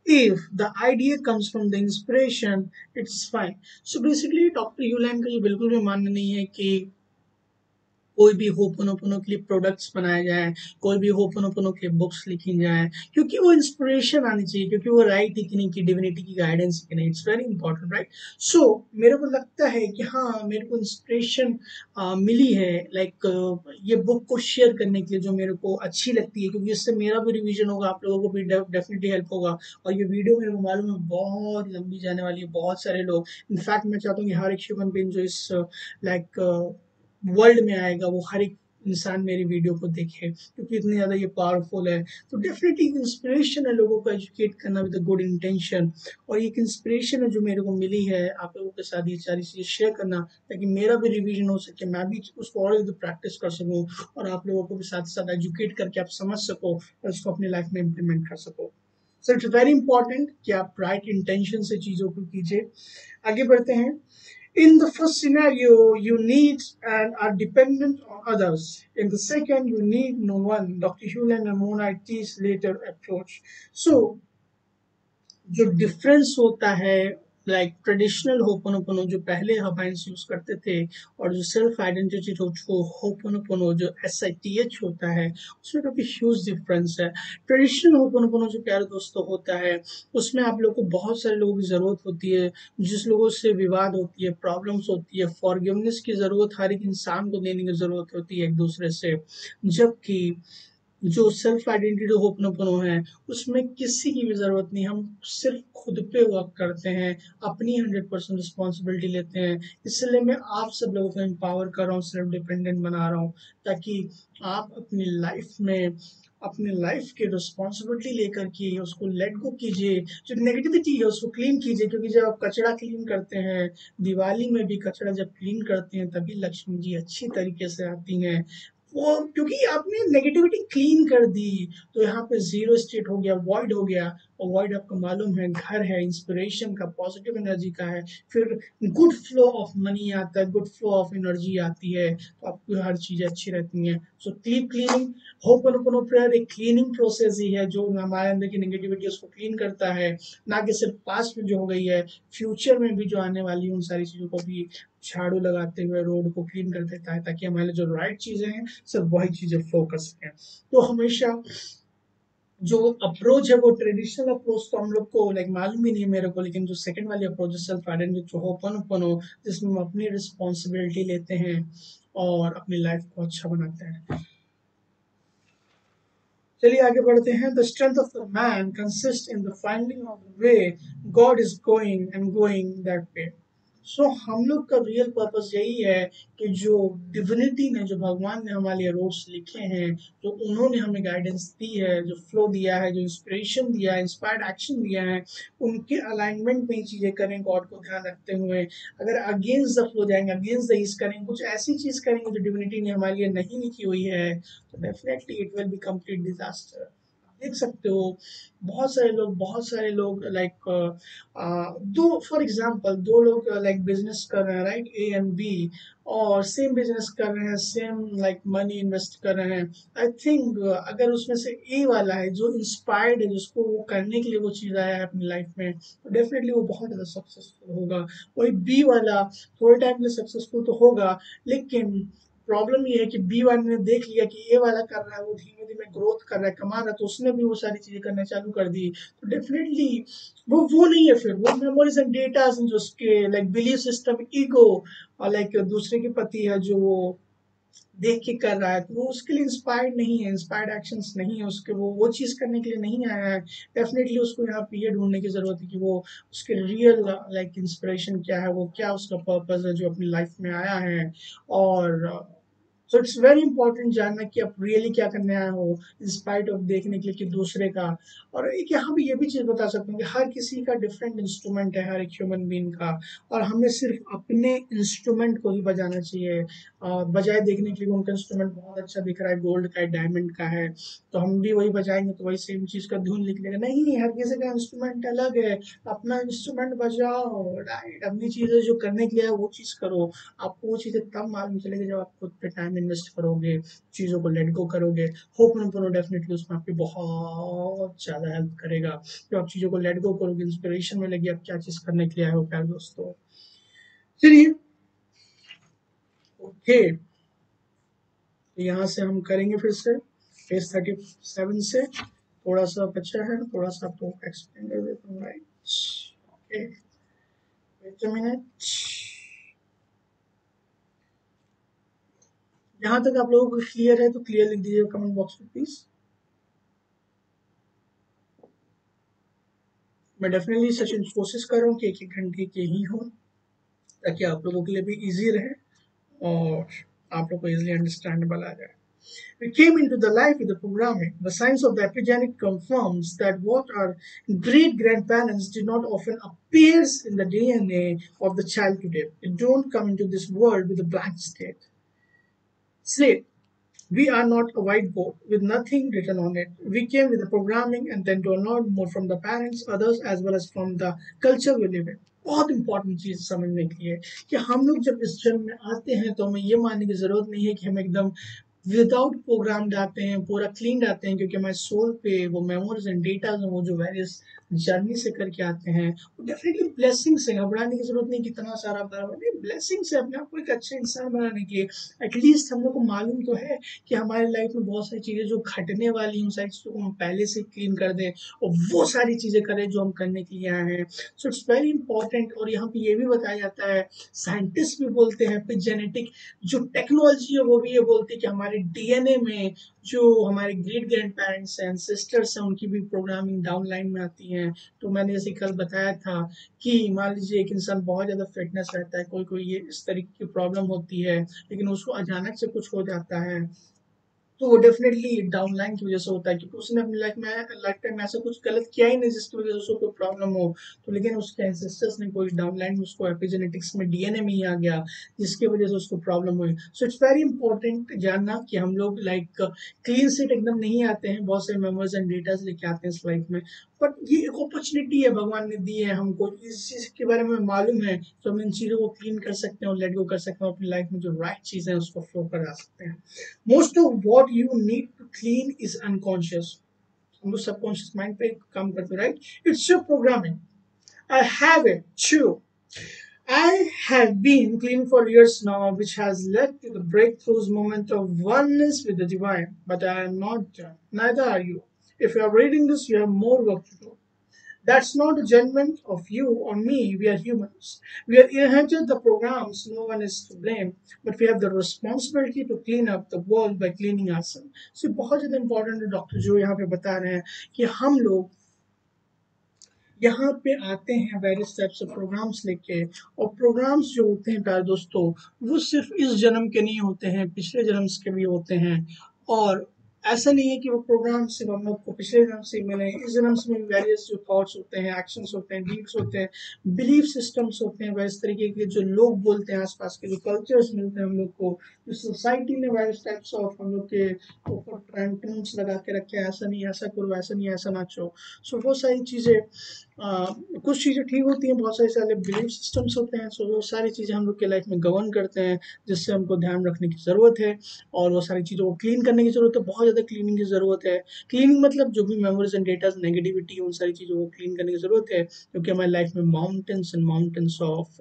if the idea comes from the inspiration it's fine. So basically doctor Hew Len का ये बिल्कुल भी मानना नहीं है कि कोई भी होपोनोपोनो के लिए प्रोडक्ट्स बनाए जाए, कोई भी होपोनोपोनो के बुक्स लिखी जाए, क्योंकि वो इंस्पिरेशन आनी चाहिए, क्योंकि वो राइट है कि नहीं, की डिविनिटी की गाइडेंस है कि नहीं, इट्स वेरी इंपॉर्टेंट, राइट। सो मेरे को लगता है कि हाँ मेरे को इंस्पिरेशन मिली है लाइक ये बुक को शेयर करने के लिए, जो मेरे को अच्छी लगती है, क्योंकि इससे मेरा भी रिवीजन होगा, आप लोगों को भी डेफिनेटली हेल्प होगा। और ये वीडियो मेरे को मालूम है बहुत लंबी जाने वाली है, बहुत सारे लोग, इनफैक्ट मैं चाहता हूँ कि हर एक ह्यूमन बीइंग जो इस लाइक वर्ल्ड में आएगा वो हर एक इंसान मेरी वीडियो को देखे, क्योंकि इतनी ज़्यादा ये पावरफुल है। तो डेफिनेटली इंस्पिरेशन है लोगों को एजुकेट करना विद गुड इंटेंशन। और एक इंस्पिरेशन है जो मेरे को मिली है आप लोगों के साथ ये सारी चीज़ें शेयर करना, ताकि मेरा भी रिवीजन हो सके, मैं भी उसको और प्रैक्टिस कर सकूँ, और आप लोगों को भी साथ साथ एजुकेट करके आप समझ सको और उसको अपनी लाइफ में इम्प्लीमेंट कर सको। सो इट्स वेरी इंपॉर्टेंट कि आप राइट इंटेंशन से चीज़ों को कीजिए। आगे बढ़ते हैं। In the first scenario, you need and are dependent on others. In the second, you need no one. Dr. Hewland and Mona T's later approach. So, जो डिफरेंस होता है लाइक ट्रेडिशनल होपोनोपोनो जो पहले हवाइंस यूज करते थे, और जो सेल्फ आइडेंटिटी जो होपोनोपोनो जो SITH होता है, उसमें काफी ह्यूज डिफरेंस है। ट्रेडिशनल होपोनोपोनो जो प्यारे दोस्तों होता है, उसमें आप लोग को बहुत सारे लोगों की जरूरत होती है, जिस लोगों से विवाद होती है, प्रॉब्लम्स होती है, फॉरगिवनेस की जरूरत हर एक इंसान को देने की जरूरत होती है एक दूसरे से। जबकि जो सेल्फ आइडेंटिटी होपनोपनो है उसमें किसी की भी जरूरत नहीं, हम सिर्फ खुद पे वर्क करते हैं, अपनी 100% रिस्पॉन्सिबिलिटी लेते हैं। इसलिए मैं आप सब लोगों को एम्पावर कर रहा हूँ, सेल्फ डिपेंडेंट बना रहा हूँ, ताकि आप अपनी लाइफ में अपने लाइफ की रिस्पॉन्सिबिलिटी लेकर के उसको लेट गो कीजिए। जो नेगेटिविटी है उसको क्लीन कीजिए, क्योंकि जब आप कचरा क्लीन करते हैं, दिवाली में भी कचरा जब क्लीन करते हैं तभी लक्ष्मी जी अच्छी तरीके से आती हैं। वो क्योंकि आपने नेगेटिविटी क्लीन कर दी, तो यहाँ पे जीरो स्टेट हो गया, वॉइड हो गया। और वॉइड आपको मालूम है घर है इंस्पिरेशन का, पॉजिटिव एनर्जी का है। फिर गुड फ्लो ऑफ मनी आता है, गुड फ्लो ऑफ एनर्जी आती है, तो आपको हर चीजें अच्छी रहती हैं। So keep cleaning. Ho'oponopono prayer एक क्लीनिंग प्रोसेस ही है जो हमारे अंदर की नेगेटिविटी उसको क्लीन करता है, ना कि सिर्फ पास्ट में जो हो गई है, फ्यूचर में भी जो आने वाली है उन सारी चीजों को भी झाड़ू लगाते हुए रोड को क्लीन कर देता है, ताकि हमारे जो राइट चीजें हैं सिर्फ वही चीजें फोकस करें। तो हमेशा जो अप्रोच है वो ट्रेडिशनल अप्रोच तो हम लोग को लाइक मालूम ही नहीं है मेरे को, लेकिन जो सेकंड वाली अप्रोच है सेल्फ आइडेंटिटी जो ओपन हो, जिसमें हम अपनी रिस्पॉन्सिबिलिटी लेते हैं और अपनी लाइफ को अच्छा बनाते हैं। चलिए आगे बढ़ते हैं। The strength of the man consist in the finding of the way God is going and going that way. So हम लोग का रियल पर्पस यही है कि जो डिविनिटी ने, जो भगवान ने हमारे लिए रोड्स लिखे हैं, जो उन्होंने हमें गाइडेंस दी है, जो फ्लो दिया है, जो इंस्पिरेशन दिया है, इंस्पायर्ड एक्शन दिया है, उनके अलाइनमेंट में ही चीजें करें, गॉड को ध्यान रखते हुए। अगर अगेंस्ट द फ्लो जाएंगे, अगेंस्ट द ईस्ट करेंगे, कुछ ऐसी चीज करेंगे जो डिविनिटी ने हमारे लिए नहीं लिखी हुई है, तो definitely it will be complete disaster. देख सकते हो बहुत सारे लोग लाइक दो, फॉर एग्जांपल दो लोग लाइक बिजनेस कर रहे हैं, राइट, ए एंड बी, और सेम बिजनेस कर रहे हैं, सेम लाइक मनी इन्वेस्ट कर रहे हैं। आई थिंक अगर उसमें से ए वाला है जो इंस्पायर्ड है, जिसको वो करने के लिए वो चीज़ आया है अपनी लाइफ में, तो डेफिनेटली वो बहुत ज़्यादा सक्सेसफुल होगा। वही बी वाला थोड़े टाइम के लिए सक्सेसफुल तो होगा, लेकिन प्रॉब्लम ये है कि बी वाले ने देख लिया कि ए वाला कर रहा है, वो धीमे धीमे ग्रोथ कर रहा है, कमा रहा है, तो उसने भी वो सारी चीजें करना चालू कर दी। तो डेफिनेटली वो नहीं है, फिर वो मेमोरीज एंड डेटा जो उसके लाइक बिलीफ सिस्टम, ईगो, और लाइक दूसरे के प्रति है जो वो देख के कर रहा है, तो वो उसके लिए इंस्पायर्ड नहीं है, इंस्पायर्ड एक्शंस नहीं है उसके, वो चीज करने के लिए नहीं आया है। डेफिनेटली उसको यहाँ पे ये ढूंढने की जरूरत है कि वो उसके रियल लाइक इंस्पिरेशन क्या है, वो क्या उसका पर्पस है जो अपनी लाइफ में आया है। और सो इट्स वेरी इंपॉर्टेंट जानना कि आप रियली क्या करने आए हो, इंस्पाइट ऑफ देखने के लिए कि दूसरे का। और एक यहाँ पे ये भी चीज बता सकता हूँ कि हर किसी का डिफरेंट इंस्ट्रूमेंट है, हर एक ह्यूमन बीइंग का, और हमें सिर्फ अपने इंस्ट्रूमेंट को ही बजाना चाहिए, बजाय देखने के लिए उनका इंस्ट्रूमेंट बहुत अच्छा दिख रहा है, गोल्ड का है, डायमंड का है, तो हम भी वही बजाएंगे तो वही सेम चीज का धुन निकलेगा। नहीं, हर किसी का इंस्ट्रूमेंट अलग है, अपना इंस्ट्रूमेंट बजाओ, राइट, अपनी चीजें जो करने के लिए है वो चीज करो। आपको वो चीजें तब मालूम चलेगी जब आप खुद पे टाइम इन्वेस्ट करोगे, चीजों को लेट गो करोगे। होपनो डेफिनेटली उसमें आपकी बहुत ज्यादा हेल्प करेगा। जब आप चीजों को लेट गो करोगे, इंस्पिरेशन मिलेगी, आप क्या चीज करने के लिए आए हो प्यारे दोस्तों। चलिए, ओके, यहाँ से हम करेंगे फिर से पेज 37 से, थोड़ा सा बचा है, थोड़ा सा आपको एक्सप्लेन कर देता हूँ, right. Okay, wait a minute. यहाँ तक आप लोगों को क्लियर है तो क्लियर लिख दीजिए कमेंट बॉक्स में प्लीज। मैं डेफिनेटली सच कोशिश कर रहा हूँ कि एक एक घंटे के ही हो, ताकि आप लोगों के लिए भी इजी रहे और आप लोग को इजीली अंडरस्टैंडेबल आ जाए। We came into the life with the programming. The science of the epigenetic confirms that what our great grandparents did not often appears in the DNA of the child today. They don't come into this world with a blank slate. We are not a whiteboard with nothing written on it. We came with the programming and then to learn more from the parents, others, as well as from the culture we live in. बहुत इंपॉर्टेंट चीज समझने के लिए कि हम लोग जब इस जन्म में आते हैं तो हमें ये मानने की जरूरत नहीं है कि हम एकदम विदाउट प्रोग्राम आते हैं, पूरा क्लीन आते हैं, क्योंकि हमारे सोल पे वो मेमोरीज एंड डेटा वो जो वेरियस जर्नी से करके आते हैं, वो डेफिनेटली ब्लेसिंग से, घबराने की जरूरत नहीं कितना सारा नहीं, ब्लेसिंग से अपने आप को एक अच्छे इंसान बनाने के लिए। एटलीस्ट हम लोग को मालूम तो है कि हमारे लाइफ में बहुत सारी चीजें जो घटने वाली हैं, उन सारी चीजों को हम पहले से क्लीन कर दें और वो सारी चीजें करें जो हम करने के लिए आए हैं। सो इट्स वेरी इंपॉर्टेंट। और यहाँ पे ये भी बताया जाता है, साइंटिस्ट भी बोलते हैं, फिर जेनेटिक जो टेक्नोलॉजी है वो भी ये बोलती है कि हमारे डीएनए में जो हमारे ग्रेट ग्रैंड पेरेंट्स हैं, सिस्टर्स हैं, उनकी भी प्रोग्रामिंग डाउन लाइन में आती है। तो मैंने जैसे कल बताया था कि मान लीजिए एक इंसान बहुत ज्यादा फिटनेस रहता है, कोई कोई ये इस तरीके की प्रॉब्लम होती है, लेकिन उसको अचानक से कुछ हो जाता है, तो वो डेफिनेटली डाउनलाइन की वजह से होता है, क्योंकि उसने अपनी लाइफ टाइम में ऐसा कुछ गलत किया ही नहीं जिसकी वजह से उसको कोई प्रॉब्लम हो। तो लेकिन उसके एंसेस्टर्स ने कोई डाउनलाइन में उसको एपिजेनेटिक्स में डीएनए में ही आ गया, जिसकी वजह से उसको प्रॉब्लम हुई। सो इट्स वेरी इंपॉर्टेंट जानना कि हम लोग लाइक क्लीन सीट एकदम नहीं आते हैं, बहुत सारे मेमोरीज एंड डेटास लेके आते हैं इस लाइफ में। बट ये एक अपॉर्चुनिटी है भगवान ने दी है हमको, इस चीज के बारे में मालूम है तो हम इन चीजों को क्लीन कर सकते हैं और लेट गो कर सकते हैं, अपनी लाइफ में जो राइट चीजें हैं उसको फ्लो करा सकते हैं। Most of what you need to clean is unconscious. हम लोग subconscious mind पे काम करते, right? It's your programming. I have it too. I have been clean for years now, which has led to the breakthroughs moment of oneness with the divine. But I am not done. Neither are you. If you are reading this, you have more work to do. That's not a judgment of you or me. We are humans. We have inherited the programs. No one is to blame. But we have the responsibility to clean up the world by cleaning ourselves. So बहुत ज़्यादा important है डॉक्टर जो यहाँ पे बता रहे हैं कि हम लोग यहाँ पे आते हैं वेरियस टाइप्स ऑफ प्रोग्राम्स लेके, और प्रोग्राम्स जो होते हैं प्यारे दोस्तों, वो सिर्फ इस जन्म के नहीं होते हैं, पिछले जन्म के भी होते हैं। और ऐसा नहीं है कि वो प्रोग्राम सिर्फ हम लोग को पिछले जन्म से मिले हैं, इस जन्म से भी वेरियस जो थॉट्स होते हैं, एक्शंस होते हैं, डीड्स होते हैं, बिलीफ सिस्टम्स होते हैं, वेरियस तरीके के जो लोग बोलते हैं, आसपास के जो कल्चर्स मिलते हैं हम लोग को, जो सोसाइटी ने वेरियस टाइप्स ऑफ हम लोग के ऊपर ट्रेंड्स लगा के रखे हैं, ऐसा नहीं, ऐसा करो, ऐसा नहीं, ऐसा ना चो। सो वो सारी चीज़ें, कुछ चीज़ें ठीक होती हैं, बहुत सारे बिलीफ सिस्टम्स होते हैं। सो वो सारी चीज़ें हम लोग के लाइफ में गवर्न करते हैं, जिससे हमको ध्यान रखने की ज़रूरत है, और वो सारी चीज़ों को क्लीन करने की ज़रूरत है, बहुत ज़्यादा क्लीनिंग की ज़रूरत है। क्लीनिंग मतलब जो भी मेमोरीज एंड डेटाज नेगेटिविटी, उन सारी चीज़ों को क्लीन करने की ज़रूरत है, क्योंकि हमारी लाइफ में mountains and mountains of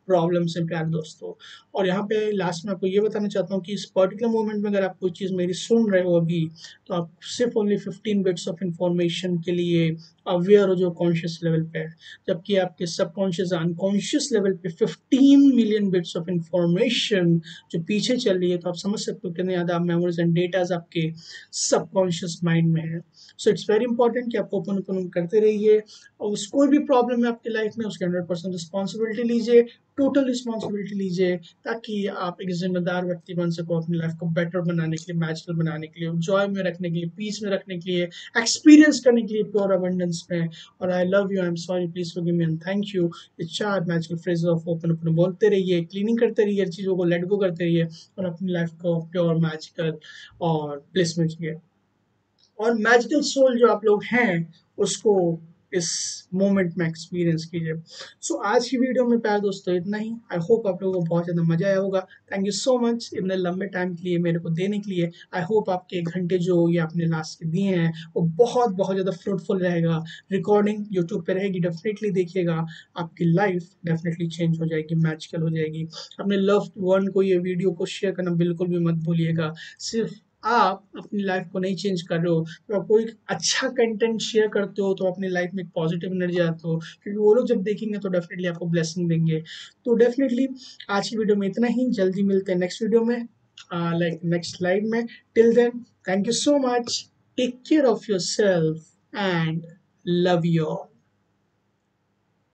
problems हैं प्यारे दोस्तों। और यहाँ पे लास्ट में आपको ये बताना चाहता हूँ कि इस पर्टिकुलर मोमेंट में अगर आप कोई चीज़ मेरी सुन रहे हो अभी, तो आप सिर्फ ओनली 15 बिट्स ऑफ इंफॉर्मेशन के लिए अवेयर हो, जो कॉन्शियस लेवल पे है, जबकि आपके सबकॉन्शियस अनकॉन्शियस लेवल पे 15 मिलियन बिट्स ऑफ इंफॉर्मेशन जो पीछे चल रही है। तो आप समझ सकते हो कितने ज़्यादा मेमोरीज एंड डेटाज आपके सबकॉन्शियस माइंड में है। सो इट्स वेरी इंपॉर्टेंट कि आप ओपन ओपन करते रहिए, और कोई भी प्रॉब्लम है आपकी लाइफ में, उसके 100% रिस्पॉन्सिबिलिटी लीजिए, टोटल रिस्पॉन्सिबिलिटी लीजिए, ताकि आप एक जिम्मेदार व्यक्ति बन सको, अपनी लाइफ को बेटर बनाने के लिए, मैजिकल बनाने के लिए, जॉय में रखने के लिए, पीस में रखने के लिए, एक्सपीरियंस करने के लिए प्योर अबंडेंस में। और I love you, I am sorry, please forgive me and thank you. ये 4 magical phrases of open open बोलते रहिए, क्लीनिंग करते रहिए, चीज़ों को लेट गो करते रहिए, और अपनी लाइफ को प्योर मैजिकल और ब्लिस में जिए, और मैजिकल सोल जो आप लोग हैं उसको इस मोमेंट में एक्सपीरियंस कीजिए। सो आज की वीडियो में प्यारे दोस्तों इतना ही। आई होप आप लोगों को बहुत ज़्यादा मजा आया होगा। थैंक यू सो मच इतने लंबे टाइम के लिए मेरे को देने के लिए। आई होप आपके 1 घंटे जो ये आपने लास्ट के दिए हैं वो बहुत बहुत ज़्यादा फ्रूटफुल रहेगा। रिकॉर्डिंग यूट्यूब पे रहेगी, डेफिनेटली देखिएगा, आपकी लाइफ डेफिनेटली चेंज हो जाएगी, मैजिकल हो जाएगी। अपने लव्ड वन को ये वीडियो को शेयर करना बिल्कुल भी मत भूलिएगा। सिर्फ आप अपनी लाइफ को नहीं चेंज कर रहे हो, तो आप कोई अच्छा कंटेंट शेयर करते हो, तो अपनी लाइफ में एक पॉजिटिव एनर्जी आते हो, क्योंकि वो लोग जब देखेंगे तो डेफिनेटली आपको ब्लेसिंग देंगे। तो डेफिनेटली आज की वीडियो में इतना ही। जल्दी मिलते हैं नेक्स्ट वीडियो में, लाइक नेक्स्ट लाइव में। Till then, thank you so much, take care of yourself and love you all.